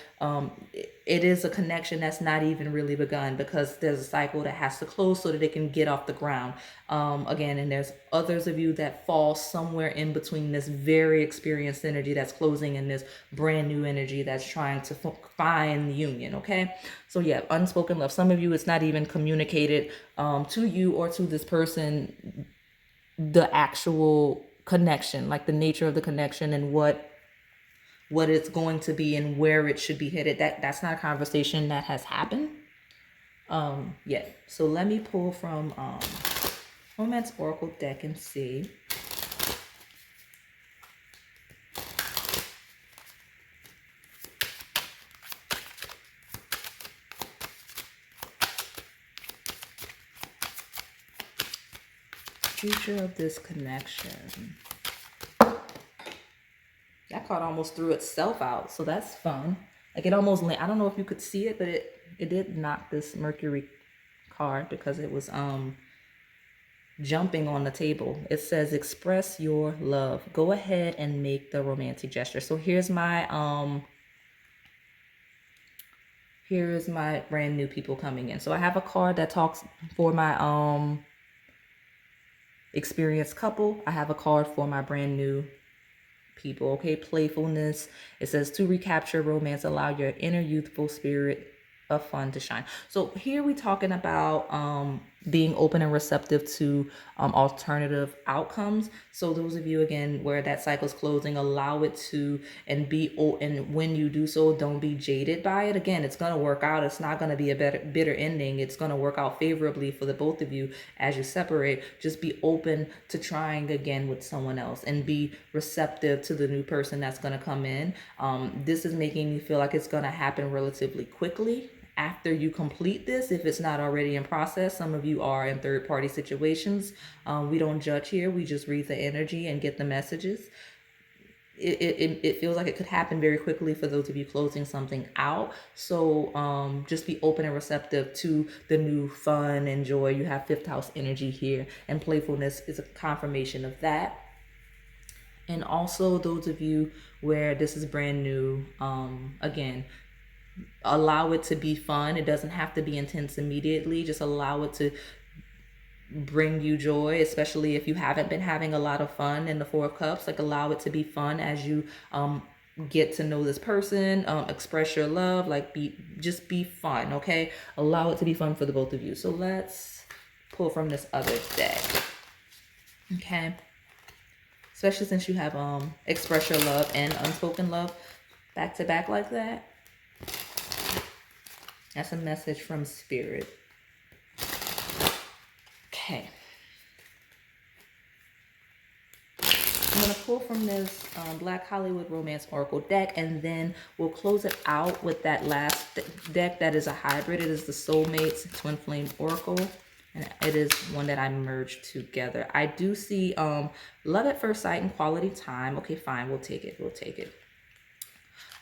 it is a connection that's not even really begun, because there's a cycle that has to close so that it can get off the ground. Again, and there's others of you that fall somewhere in between this very experienced energy that's closing and this brand new energy that's trying to find the union. Okay, so yeah, unspoken love. Some of you, it's not even communicated to you or to this person, the actual connection, like the nature of the connection and what it's going to be and where it should be headed. That's not a conversation that has happened. Yeah, so let me pull from Romance Oracle deck and see. Future of this connection. That card almost threw itself out, so that's fun. Like it almost, I don't know if you could see it, but it did knock this Mercury card because it was jumping on the table. It says express your love. Go ahead and make the romantic gesture. So here's my brand new people coming in. So I have a card that talks for my experienced couple. I have a card for my brand new people. Okay, playfulness. It says to recapture romance, allow your inner youthful spirit of fun to shine. So here we talking about being open and receptive to alternative outcomes. So those of you again where that cycle's closing, allow it to, and when you do so, don't be jaded by it. Again, it's gonna work out. It's not gonna be a bitter ending. It's gonna work out favorably for the both of you as you separate. Just be open to trying again with someone else and be receptive to the new person that's gonna come in. This is making me feel like it's gonna happen relatively quickly after you complete this, if it's not already in process. Some of you are in third-party situations. We don't judge here. We just read the energy and get the messages. It feels like it could happen very quickly for those of you closing something out. So just be open and receptive to the new fun and joy. You have fifth house energy here, and playfulness is a confirmation of that. And also those of you where this is brand new, again, allow it to be fun. It doesn't have to be intense immediately. Just allow it to bring you joy, especially if you haven't been having a lot of fun in the Four of Cups. Like allow it to be fun as you get to know this person, express your love, like just be fun. Okay, allow it to be fun for the both of you. So let's pull from this other deck. Okay, especially since you have express your love and unspoken love back to back like that. That's a message from Spirit. Okay. I'm going to pull from this Black Hollywood Romance Oracle deck, and then we'll close it out with that last deck that is a hybrid. It is the Soulmates Twin Flame Oracle, and it is one that I merged together. I do see love at first sight and quality time. Okay, fine. We'll take it. We'll take it.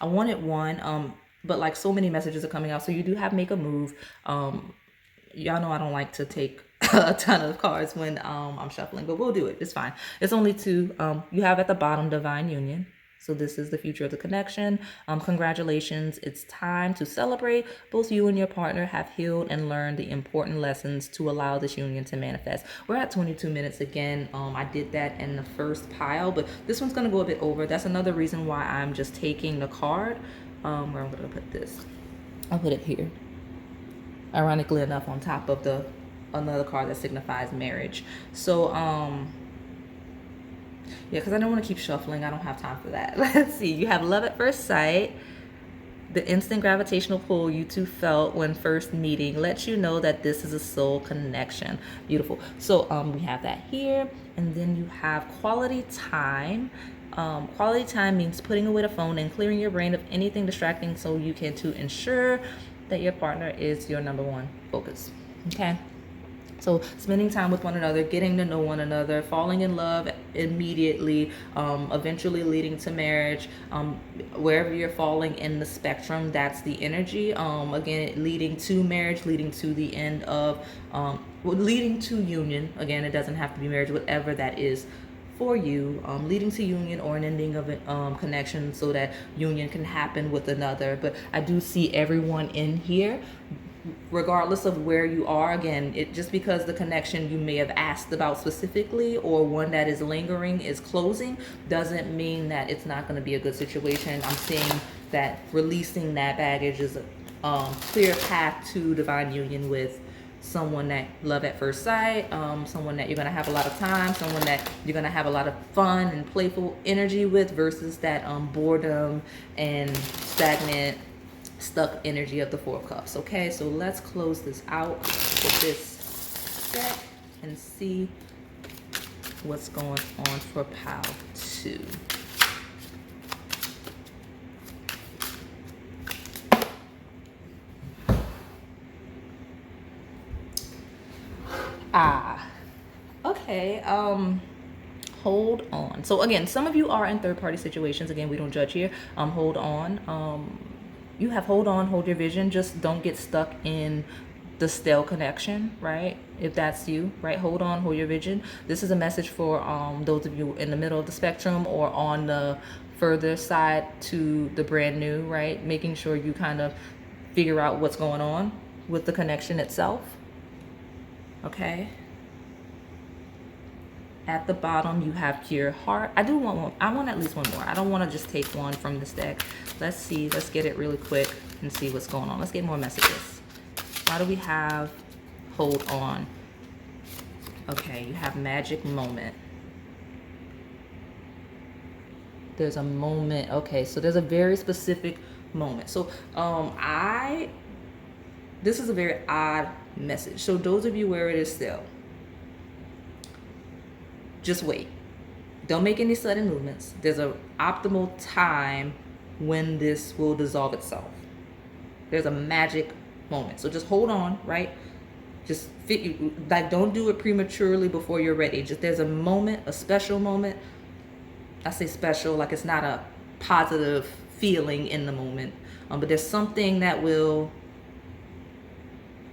I wanted one, but like so many messages are coming out. So you do have make a move. Y'all know I don't like to take a ton of cards when I'm shuffling, but we'll do it. It's fine. It's only two. You have at the bottom Divine Union. So this is the future of the connection. Congratulations. It's time to celebrate. Both you and your partner have healed and learned the important lessons to allow this union to manifest. We're at 22 minutes again. I did that in the first pile, but this one's going to go a bit over. That's another reason why I'm just taking the card. Where I'm going to put this. I'll put it here. Ironically enough, on top of another card that signifies marriage. So, yeah, because I don't want to keep shuffling. I don't have time for that. Let's see. You have love at first sight. The instant gravitational pull you two felt when first meeting lets you know that this is a soul connection. Beautiful. So, we have that here. And then you have quality time. Quality time means putting away the phone and clearing your brain of anything distracting so you can to ensure that your partner is your number one focus. Okay. So spending time with one another, getting to know one another, falling in love immediately, eventually leading to marriage. Wherever you're falling in the spectrum, that's the energy. Again, leading to marriage, leading to the end of, leading to union. Again, it doesn't have to be marriage, whatever that is for you, leading to union or an ending of a connection so that union can happen with another. But I do see everyone in here, regardless of where you are. Again, it just because the connection you may have asked about specifically or one that is lingering is closing doesn't mean that it's not going to be a good situation. I'm seeing that releasing that baggage is a clear path to divine union with someone that love at first sight, someone that you're going to have a lot of time, someone that you're going to have a lot of fun and playful energy with, versus that boredom and stagnant stuck energy of the Four of Cups. Okay, so let's close this out with this deck and see what's going on for pile 2. Okay, hold on. So again, some of you are in third-party situations. Again, we don't judge here. Hold on. You have hold on, hold your vision. Just don't get stuck in the stale connection, right? If that's you, right? Hold on, hold your vision. This is a message for those of you in the middle of the spectrum or on the further side to the brand new, right? Making sure you kind of figure out what's going on with the connection itself. Okay. At the bottom, you have Pure Heart. I do want one. I want at least one more. I don't want to just take one from this deck. Let's see. Let's get it really quick and see what's going on. Let's get more messages. Why do we have Hold On? Okay, you have Magic Moment. There's a moment. Okay, so there's a very specific moment. So this is a very odd message. So those of you where it is still, just wait. Don't make any sudden movements. There's an optimal time when this will dissolve itself. There's a magic moment. So just hold on, right? Just don't do it prematurely before you're ready. Just there's a moment, a special moment. I say special like it's not a positive feeling in the moment. But there's something that will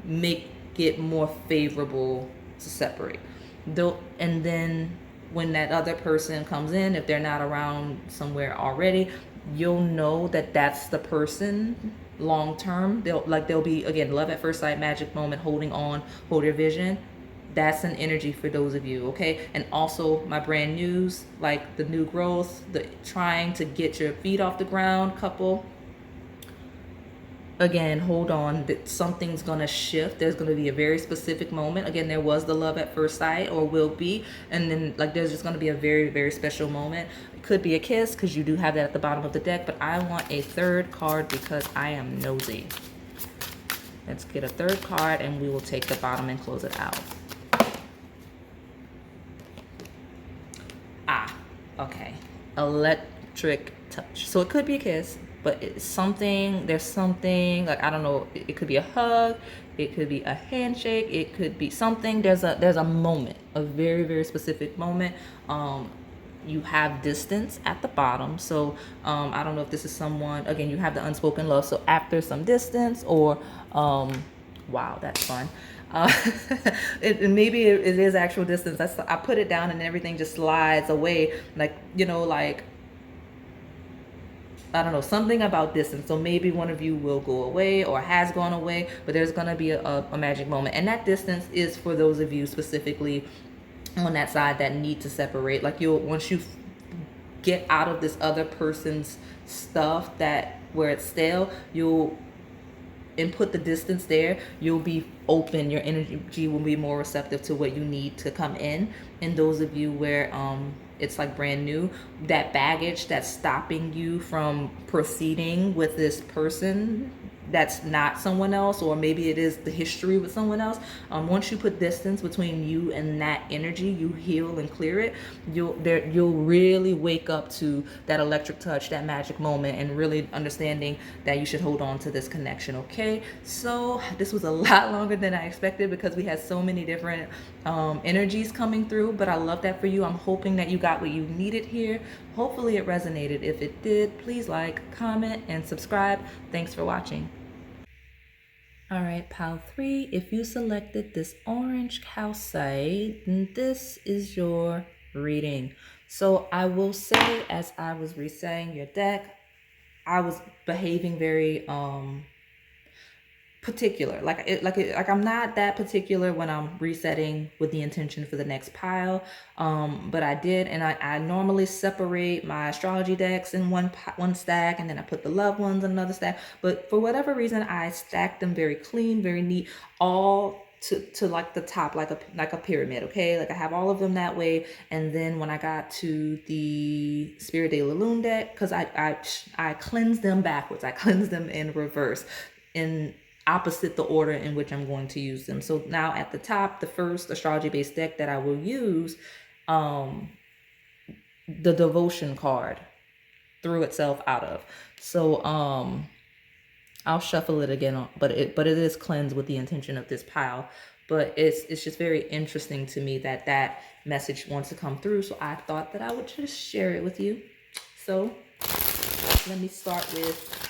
make it more favorable to separate. And then when that other person comes in, if they're not around somewhere already, you'll know that that's the person long term. They'll be, again, love at first sight, magic moment, holding on, hold your vision. That's an energy for those of you, okay? And also my brand news, like the new growth, the trying to get your feet off the ground couple. Again, hold on, that something's gonna shift. There's gonna be a very specific moment. Again, there was the love at first sight, or will be, and then like there's just gonna be a very, very special moment. It could be a kiss, because you do have that at the bottom of the deck, but I want a third card because I am nosy. Let's get a third card and we will take the bottom and close it out. Okay. Electric touch. So it could be a kiss, but it's something, there's something, like, I don't know, it could be a hug, it could be a handshake, it could be something. There's a moment, a very, very specific moment. You have distance at the bottom. So I don't know if this is someone, again, you have the unspoken love. So after some distance, or wow, that's fun. Maybe it is actual distance. I put it down and everything just slides away, like, you know, like, I don't know, something about distance. So maybe one of you will go away or has gone away, but there's gonna be a magic moment, and that distance is for those of you specifically on that side that need to separate. Like, once you get out of this other person's stuff that where it's stale, and put the distance there, you'll be open, your energy will be more receptive to what you need to come in. And those of you where it's like brand new, that baggage that's stopping you from proceeding with this person that's not someone else, or maybe it is the history with someone else, once you put distance between you and that energy, you heal and clear it. You'll really wake up to that electric touch, that magic moment, and really understanding that you should hold on to this connection. Okay, so this was a lot longer than I expected because we had so many different energies coming through, but I love that for you. I'm hoping that you got what you needed here. Hopefully it resonated. If it did, please like, comment, and subscribe. Thanks for watching. All right, pile 3, if you selected this orange calcite, then this is your reading. So I will say, as I was resetting your deck, I was behaving very particular. Like I'm not that particular when I'm resetting with the intention for the next pile, but I did, and I normally separate my astrology decks in one stack, and then I put the loved ones in another stack. But for whatever reason, I stacked them very clean, very neat, all to like the top, like a pyramid, okay? Like I have all of them that way. And then when I got to the Spirit de la Lune deck, because I cleansed them backwards. I cleansed them in reverse, in opposite the order in which I'm going to use them. So now at the top, the first astrology based deck that I will use, the devotion card threw itself out of. So I'll shuffle it again, but it is cleansed with the intention of this pile. But it's just very interesting to me that that message wants to come through. So I thought that I would just share it with you. So let me start with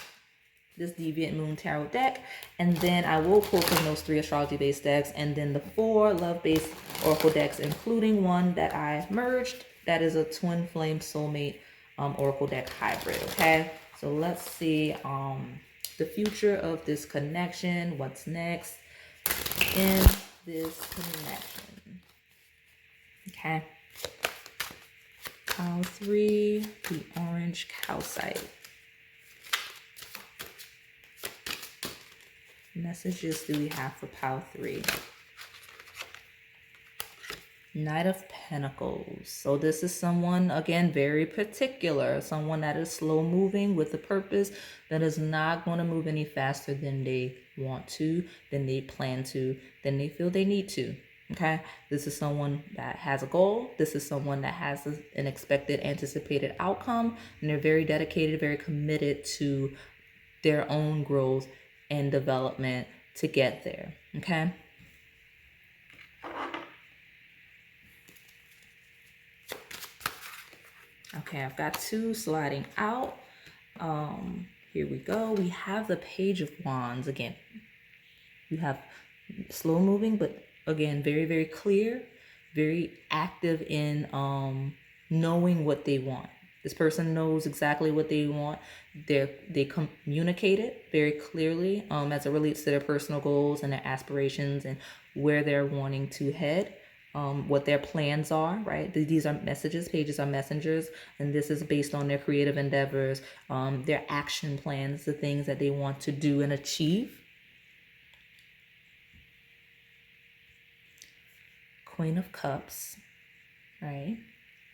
this Deviant Moon Tarot deck, and then I will pull from those 3 astrology-based decks, and then the 4 love-based oracle decks, including one that I merged. That is a Twin Flame Soulmate oracle deck hybrid. Okay, so let's see the future of this connection. What's next in this connection? Okay, pile 3, the orange calcite. Messages do we have for pile 3? Knight of Pentacles. So this is someone, again, very particular. Someone that is slow moving with a purpose, that is not going to move any faster than they want to, than they plan to, than they feel they need to. Okay? This is someone that has a goal. This is someone that has an expected, anticipated outcome. And they're very dedicated, very committed to their own growth and development to get there. Okay? Okay, I've got 2 sliding out. Here we go. We have the Page of Wands again. You have slow moving, but again, very, very clear, very active in knowing what they want. This person knows exactly what they want. They communicate it very clearly as it relates to their personal goals and their aspirations and where they're wanting to head, what their plans are, right? These are messages. Pages are messengers, and this is based on their creative endeavors, their action plans, the things that they want to do and achieve. Queen of Cups, right?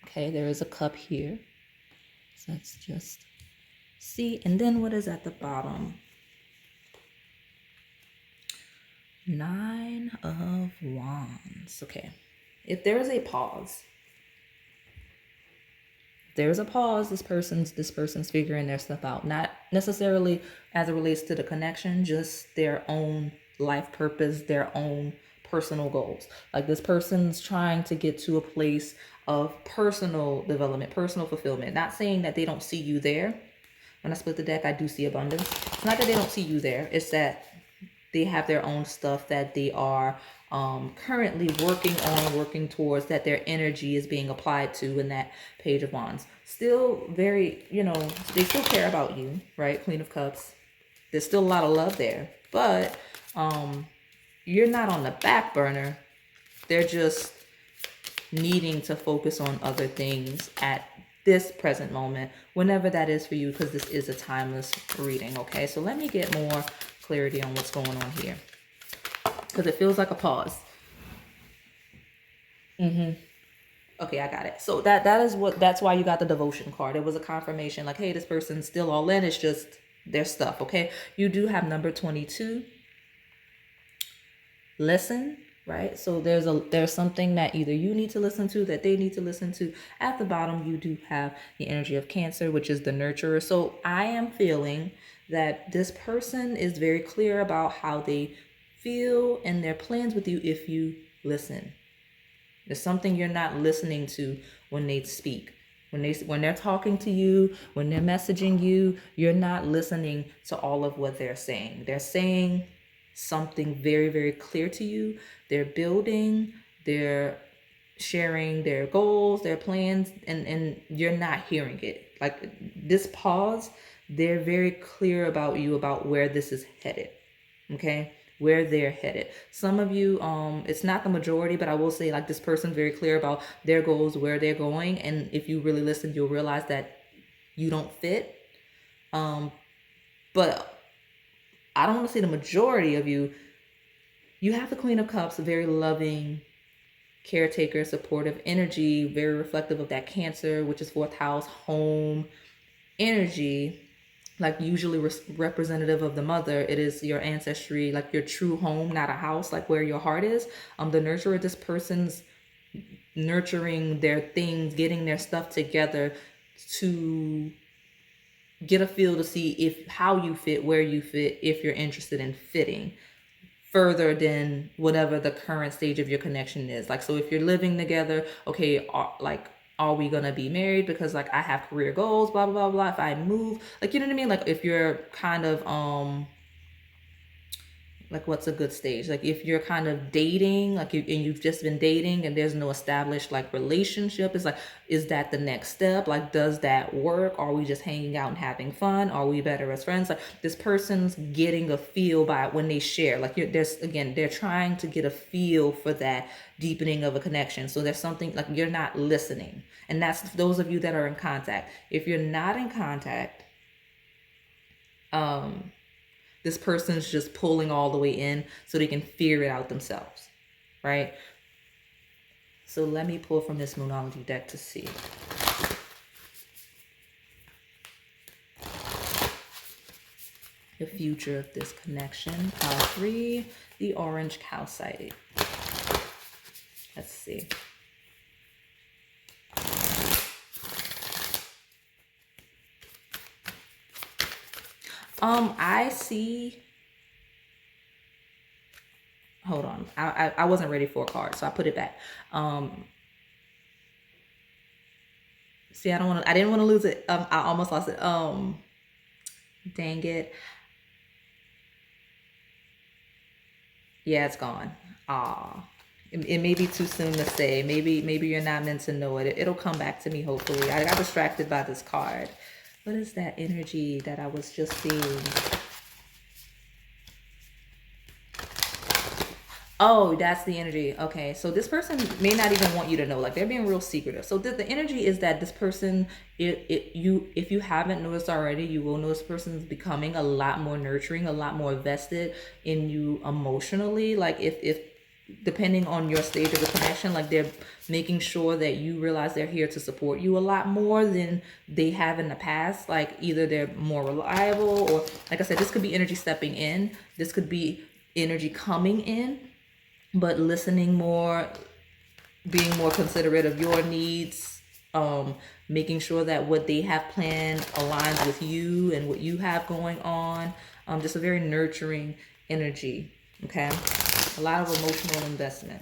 Okay, there is a cup here. So let's just see. And then what is at the bottom? 9 of Wands. Okay. If there is a pause, there's a pause. This person's figuring their stuff out. Not necessarily as it relates to the connection, just their own life purpose, their own personal goals. Like this person's trying to get to a place of personal development, personal fulfillment. Not saying that they don't see you there. When I split the deck, I do see abundance. It's not that they don't see you there. It's that they have their own stuff that they are currently working towards, that their energy is being applied to in that Page of Wands. Still very, they still care about you, right? Queen of Cups. There's still a lot of love there. But you're not on the back burner. They're just needing to focus on other things at this present moment, whenever that is for you, because this is a timeless reading. Okay, so let me get more clarity on what's going on here, because it feels like a pause. Okay, I got it. So that's why you got the devotion card. It was a confirmation, like, hey, this person's still all in. It's just their stuff. Okay, you do have number 22. Listen, right? So there's something that either you need to listen to, that they need to listen to. At the bottom, you do have the energy of Cancer, which is the nurturer. So I am feeling that this person is very clear about how they feel and their plans with you if you listen. There's something you're not listening to when they speak. When they're talking to you, when they're messaging you, you're not listening to all of what they're saying. They're saying something very, very clear to you. They're building, they're sharing their goals, their plans, and you're not hearing it. Like this pause, they're very clear about you, about where this is headed. Okay, where they're headed. Some of you, it's not the majority, but I will say, like, this person's very clear about their goals, where they're going, and if you really listen, you'll realize that you don't fit. But I don't want to say the majority of you, you have the Queen of Cups, a very loving, caretaker, supportive energy, very reflective of that Cancer, which is fourth house, home energy, like usually representative of the mother. It is your ancestry, like your true home, not a house, like where your heart is. The nurturer, this person's nurturing their things, getting their stuff together to get a feel to see if how you fit, where you fit, if you're interested in fitting further than whatever the current stage of your connection is. Like, so if you're living together, okay, are we gonna be married? Because like I have career goals, blah blah blah blah. If I move, like, you know what I mean? Like if you're kind of like, what's a good stage? Like if you're kind of dating, like and you've just been dating and there's no established like relationship, it's like, is that the next step? Like, does that work? Are we just hanging out and having fun? Are we better as friends? Like, this person's getting a feel by when they share. Like, they're trying to get a feel for that deepening of a connection. So there's something like you're not listening, and that's those of you that are in contact. If you're not in contact, this person's just pulling all the way in so they can figure it out themselves, right? So let me pull from this Moonology deck to see. The future of this connection. Pile 3, the orange calcite. Let's see. I see. Hold on. I wasn't ready for a card, so I put it back. See, I didn't want to lose it. I almost lost it. Dang it. Yeah, it's gone. It may be too soon to say. Maybe you're not meant to know it. It'll come back to me, hopefully. I got distracted by this card. What is that energy that I was just seeing? Oh, that's the energy. Okay, so this person may not even want you to know. Like, they're being real secretive. So the energy is that this person, if you haven't noticed already, you will notice this person is becoming a lot more nurturing, a lot more vested in you emotionally. Like, if depending on your stage of the connection, like they're making sure that you realize they're here to support you a lot more than they have in the past. Like, either they're more reliable, or like I said, this could be energy stepping in. This could be energy coming in, but listening more, being more considerate of your needs, making sure that what they have planned aligns with you and what you have going on. Just a very nurturing energy, okay? A lot of emotional investment.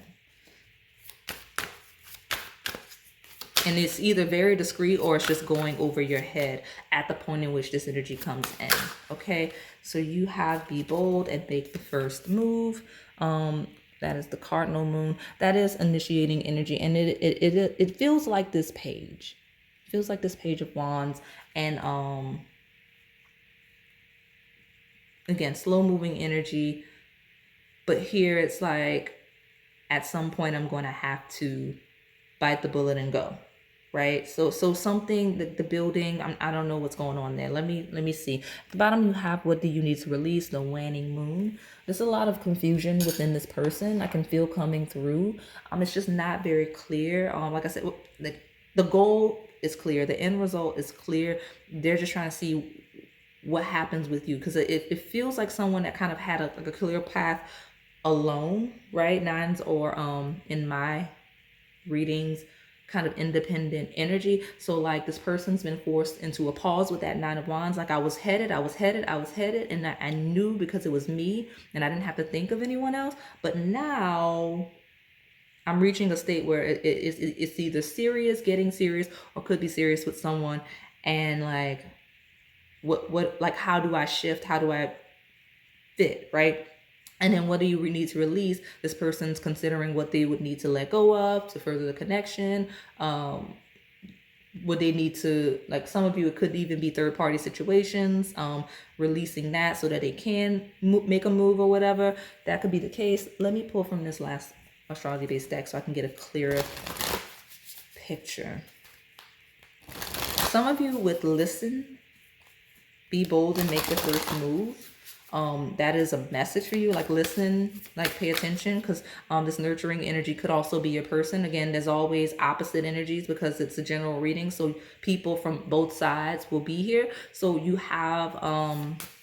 And it's either very discreet or it's just going over your head at the point in which this energy comes in, okay? So you have be bold and make the first move. That is the cardinal moon. That is initiating energy. And it feels like this page. It feels like this page of wands. And again, slow moving energy. But here it's like, at some point I'm going to have to bite the bullet and go, right? So something, the building, I don't know what's going on there. Let me see. At the bottom you have, what do you need to release? The waning moon. There's a lot of confusion within this person. I can feel coming through. It's just not very clear. Like I said, the goal is clear. The end result is clear. They're just trying to see what happens with you, because it feels like someone that kind of had a clear path alone, right? Nines, or in my readings, kind of independent energy. So like, this person's been forced into a pause with that Nine of Wands. Like, I was headed, and I knew, because it was me and I didn't have to think of anyone else. But now I'm reaching a state where it's either serious, getting serious, or could be serious with someone. And like, what like, how do I shift? How do I fit, right? And then what do you need to release? This person's considering what they would need to let go of to further the connection. Would they need to, like, some of you, it could even be third-party situations, releasing that so that they can make a move or whatever. That could be the case. Let me pull from this last astrology-based deck so I can get a clearer picture. Some of you would listen, be bold, and make the first move. that is a message for you. Like, listen, like, pay attention, because this nurturing energy could also be your person. Again, there's always opposite energies because it's a general reading, so people from both sides will be here. So you have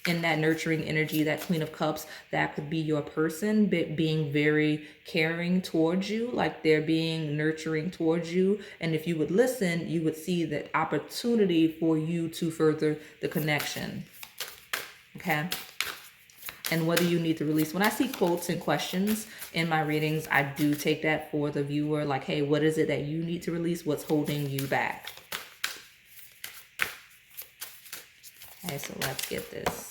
in that nurturing energy, that Queen of Cups, that could be your person being very caring towards you, like they're being nurturing towards you. And if you would listen, you would see that opportunity for you to further the connection. Okay. And what do you need to release? When I see quotes and questions in my readings, I do take that for the viewer. Like, hey, what is it that you need to release? What's holding you back? Okay, so let's get this.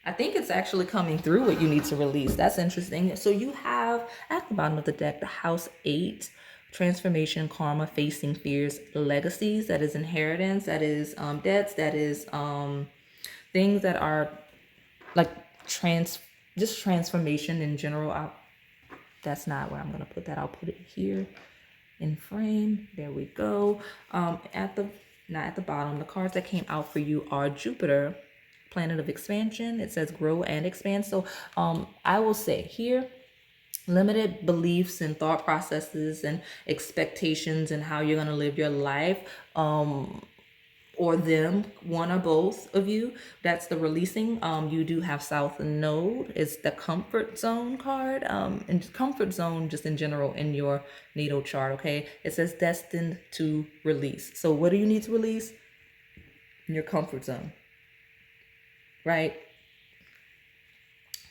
I think it's actually coming through what you need to release. That's interesting. So you have at the bottom of the deck, the house 8, transformation, karma, facing fears, legacies. That is inheritance. That is debts. That is things that are like just transformation in general. That's not where I'm going to put that. I'll put it here in frame. There we go. Not at the bottom, the cards that came out for you are Jupiter, planet of expansion. It says grow and expand. So I will say here, limited beliefs and thought processes and expectations and how you're going to live your life, or them, one or both of you. That's the releasing. You do have South Node. It's the comfort zone card, and comfort zone just in general in your natal chart. Okay, it says destined to release. So what do you need to release? In your comfort zone, right?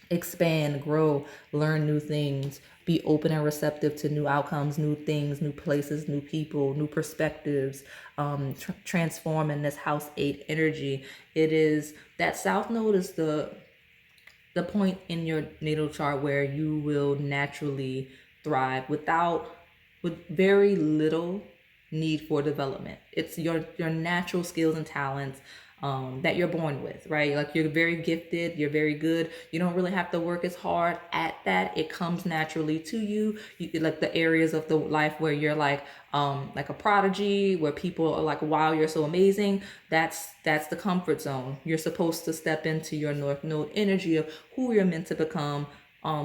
Expand, grow, learn new things, be open and receptive to new outcomes, new things, new places, new people, new perspectives, transform in this house 8 energy. It is that South Node is the point in your natal chart where you will naturally thrive with very little need for development. It's your natural skills and talents that you're born with, right? Like, you're very gifted, you're very good. You don't really have to work as hard at that. It comes naturally to you. Like the areas of the life where you're like a prodigy, where people are like, wow, you're so amazing. That's the comfort zone. You're supposed to step into your North Node energy of who you're meant to become,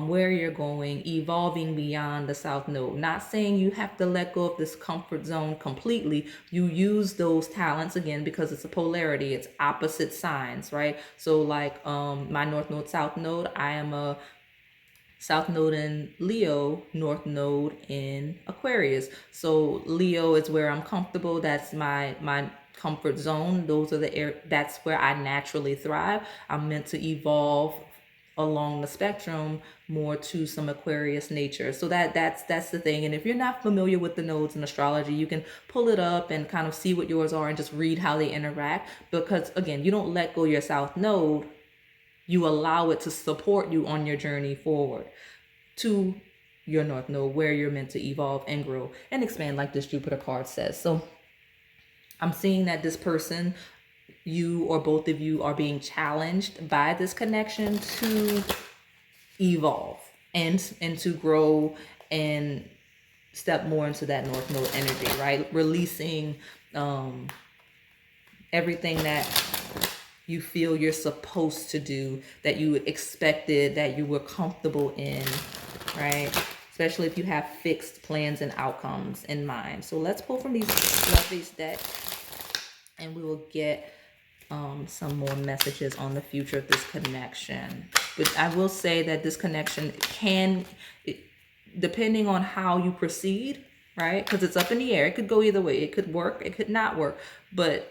where you're going, evolving beyond the South Node. Not saying you have to let go of this comfort zone completely. You use those talents, again, because it's a polarity. It's opposite signs, right? So like my North Node, South Node, I am a South Node in Leo, North Node in Aquarius. So Leo is where I'm comfortable. That's my comfort zone. Those are that's where I naturally thrive. I'm meant to evolve along the spectrum more to some Aquarius nature. So that's the thing. And if you're not familiar with the nodes in astrology, you can pull it up and kind of see what yours are and just read how they interact. Because again, you don't let go your South Node. You allow it to support you on your journey forward to your North Node, where you're meant to evolve and grow and expand, like this Jupiter card says. So I'm seeing that this person, you or both of you, are being challenged by this connection to evolve and to grow and step more into that North Node energy, right? Releasing everything that you feel you're supposed to do, that you expected, that you were comfortable in, right? Especially if you have fixed plans and outcomes in mind. So let's pull from these decks, and we will get some more messages on the future of this connection. But I will say that this connection can, depending on how you proceed, right? Because it's up in the air. It could go either way. It could work. It could not work. But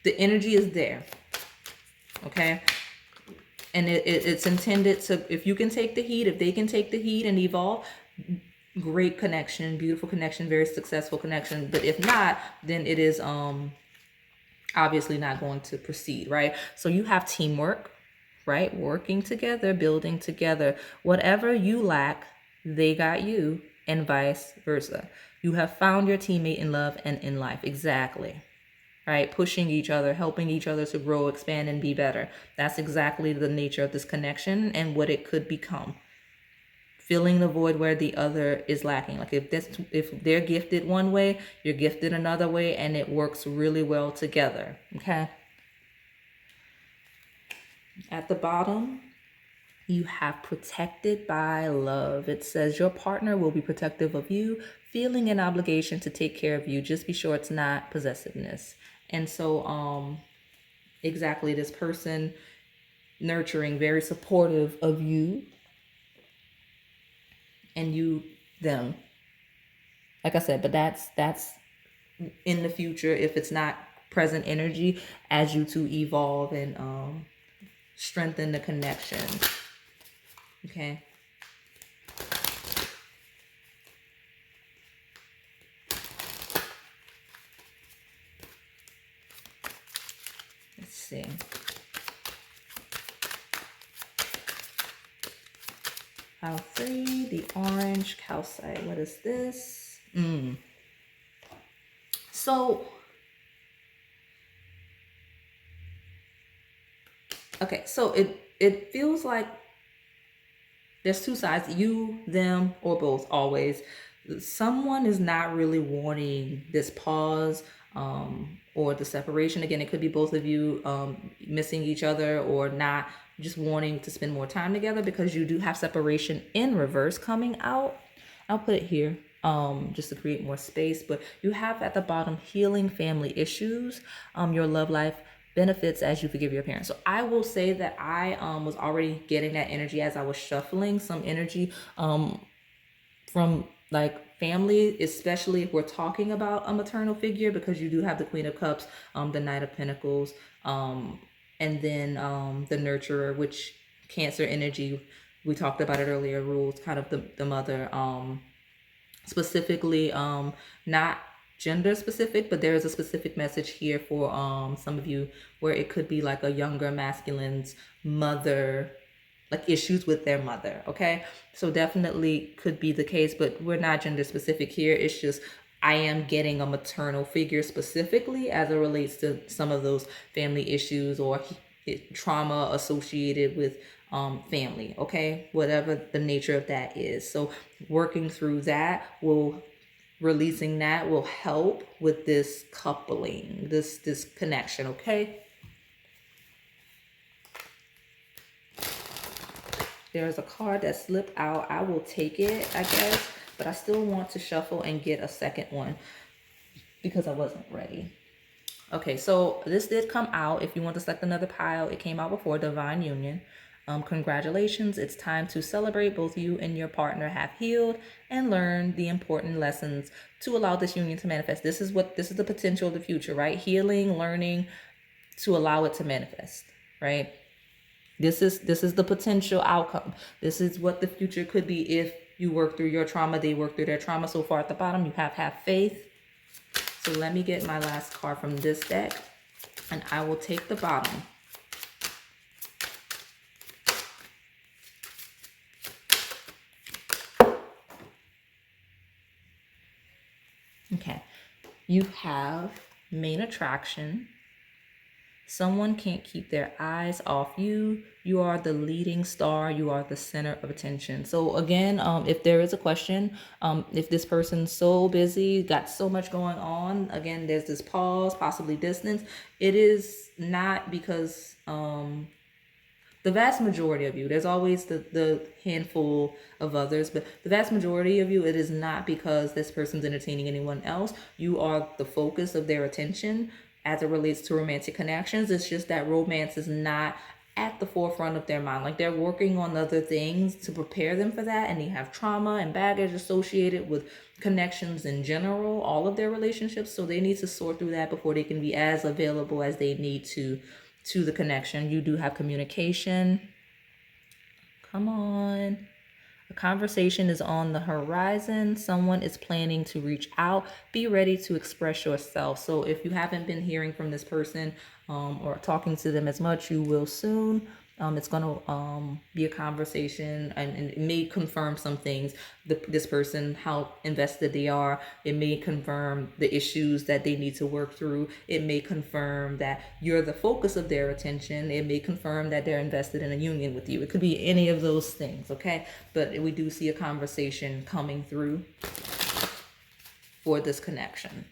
the energy is there, okay? And it's intended to, if you can take the heat, if they can take the heat and evolve, great connection, beautiful connection, very successful connection. But if not, then it is obviously not going to proceed, right? So you have teamwork, right? Working together, building together. Whatever you lack, they got you, and vice versa. You have found your teammate in love and in life. Exactly. Right? Pushing each other, helping each other to grow, expand, and be better. That's exactly the nature of this connection and what it could become filling the void where the other is lacking. Like if they're gifted one way, you're gifted another way, and it works really well together. Okay. At the bottom, you have protected by love. It says your partner will be protective of you, feeling an obligation to take care of you. Just be sure it's not possessiveness. And so, exactly, this person nurturing, very supportive of you, and you them. Like I said, but that's in the future if it's not present energy, as you two evolve and strengthen the connection. Okay. Let's see. Pile 3, the orange calcite. What is this? So, okay, so it feels like there's two sides, you, them, or both, always. Someone is not really wanting this pause or the separation. Again, it could be both of you missing each other or not just wanting to spend more time together, because you do have separation in reverse coming out. I'll put it here just to create more space. But you have at the bottom healing family issues, your love life benefits as you forgive your parents. So I will say that I was already getting that energy as I was shuffling some energy from like family, especially if we're talking about a maternal figure, because you do have the Queen of Cups, the Knight of Pentacles, and then the nurturer, which Cancer energy, we talked about it earlier, rules kind of the mother, specifically not gender specific, but there is a specific message here for some of you where it could be like a younger masculine's mother, like issues with their mother. Okay, so definitely could be the case, but we're not gender specific here. It's just I am getting a maternal figure specifically as it relates to some of those family issues or trauma associated with family. Okay, whatever the nature of that is. So working through that will, releasing that will help with this coupling, this connection. Okay. There's a card that slipped out. I will take it, I guess, but I still want to shuffle and get a second one because I wasn't ready. Okay, so this did come out. If you want to select another pile, it came out before, Divine Union. Congratulations, it's time to celebrate. Both you and your partner have healed and learned the important lessons to allow this union to manifest. This is the potential of the future, right? Healing, learning to allow it to manifest, right? This is the potential outcome. This is what the future could be if you work through your trauma, they work through their trauma. So far at the bottom, you have faith. So let me get my last card from this deck, and I will take the bottom. Okay, you have main attraction. Someone can't keep their eyes off you. You are the leading star. You are the center of attention. So again, if there is a question, if this person's so busy, got so much going on, again, there's this pause, possibly distance. It is not because the vast majority of you, there's always the handful of others, but the vast majority of you, it is not because this person's entertaining anyone else. You are the focus of their attention as it relates to romantic connections. It's just that romance is not at the forefront of their mind. Like they're working on other things to prepare them for that, and they have trauma and baggage associated with connections in general, all of their relationships. So they need to sort through that before they can be as available as they need to the connection. You do have communication. Come on. A conversation is on the horizon. Someone is planning to reach out. Be ready to express yourself. So if you haven't been hearing from this person or talking to them as much, you will soon. It's going to be a conversation, and it may confirm some things. This person, how invested they are. It may confirm the issues that they need to work through. It may confirm that you're the focus of their attention. It may confirm that they're invested in a union with you. It could be any of those things, okay? But we do see a conversation coming through for this connection.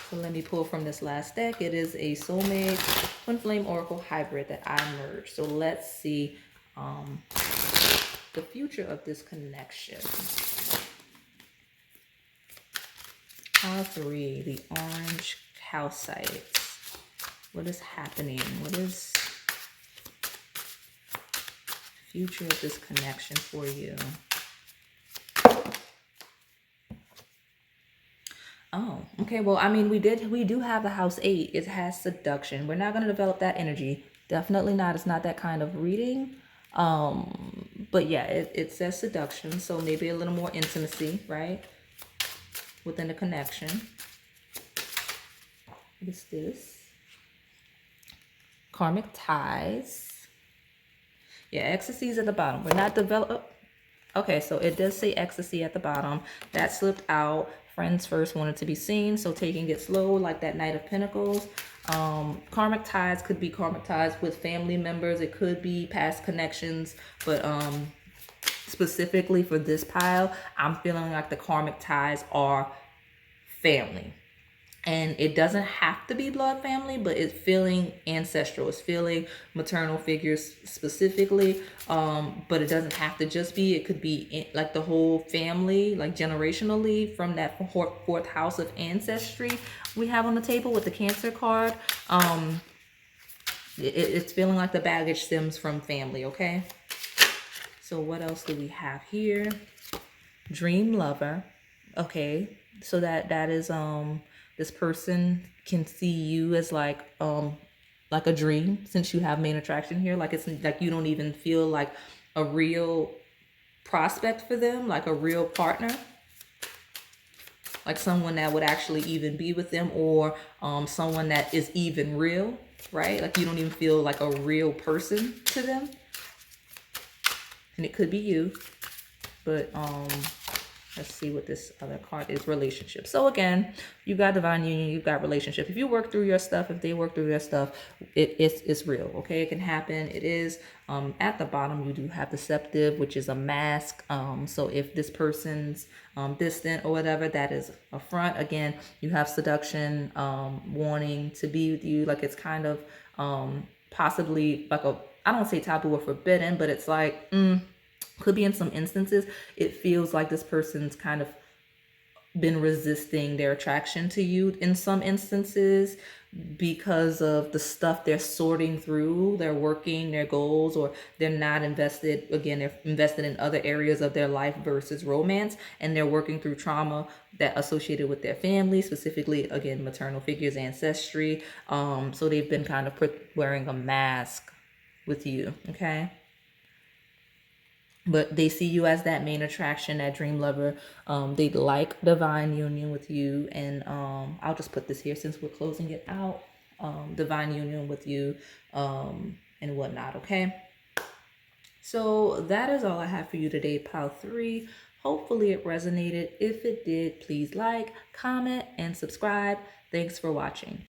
So let me pull from this last deck. It is a soulmate twin flame oracle hybrid that I merged. So let's see the future of this connection. Pile 3, the orange calcite. What is happening? What is the future of this connection for you? Oh, okay. Well, I mean, we do have the house 8. It has seduction. We're not going to develop that energy. Definitely not. It's not that kind of reading. But yeah, it says seduction. So maybe a little more intimacy, right? Within the connection. What is this? Karmic ties. Yeah, ecstasy is at the bottom. We're not develop. Okay, so it does say ecstasy at the bottom. That slipped out. Friends first wanted to be seen, so taking it slow, like that Knight of Pentacles. Karmic ties could be karmic ties with family members. It could be past connections, but specifically for this pile, I'm feeling like the karmic ties are family. And it doesn't have to be blood family, but it's feeling ancestral. It's feeling maternal figures specifically. But it doesn't have to just be. It could be like the whole family, like generationally from that fourth house of ancestry we have on the table with the Cancer card. It's feeling like the baggage stems from family, okay? So what else do we have here? Dream lover. Okay, so that is this person can see you as like a dream, since you have main attraction here. Like it's like you don't even feel like a real prospect for them, like a real partner, like someone that would actually even be with them, or someone that is even real, right? Like you don't even feel like a real person to them. And it could be you, but let's see what this other card is. Relationship. So again, you've got divine union, you've got relationship. If you work through your stuff, if they work through their stuff, it's real, okay? It can happen. It is. At the bottom, you do have deceptive, which is a mask. So if this person's distant or whatever, that is a front. Again, you have seduction, wanting to be with you. Like it's kind of possibly like a, I don't say taboo or forbidden, but it's like, could be in some instances, it feels like this person's kind of been resisting their attraction to you in some instances because of the stuff they're sorting through. They're working their goals, or they're not invested. Again, they're invested in other areas of their life versus romance, and they're working through trauma that associated with their family, specifically, again, maternal figures, ancestry. So they've been kind of wearing a mask with you, okay? But they see you as that main attraction, that dream lover. They like divine union with you. And I'll just put this here since we're closing it out. Divine union with you and whatnot, okay? So that is all I have for you today, pile 3. Hopefully it resonated. If it did, please like, comment, and subscribe. Thanks for watching.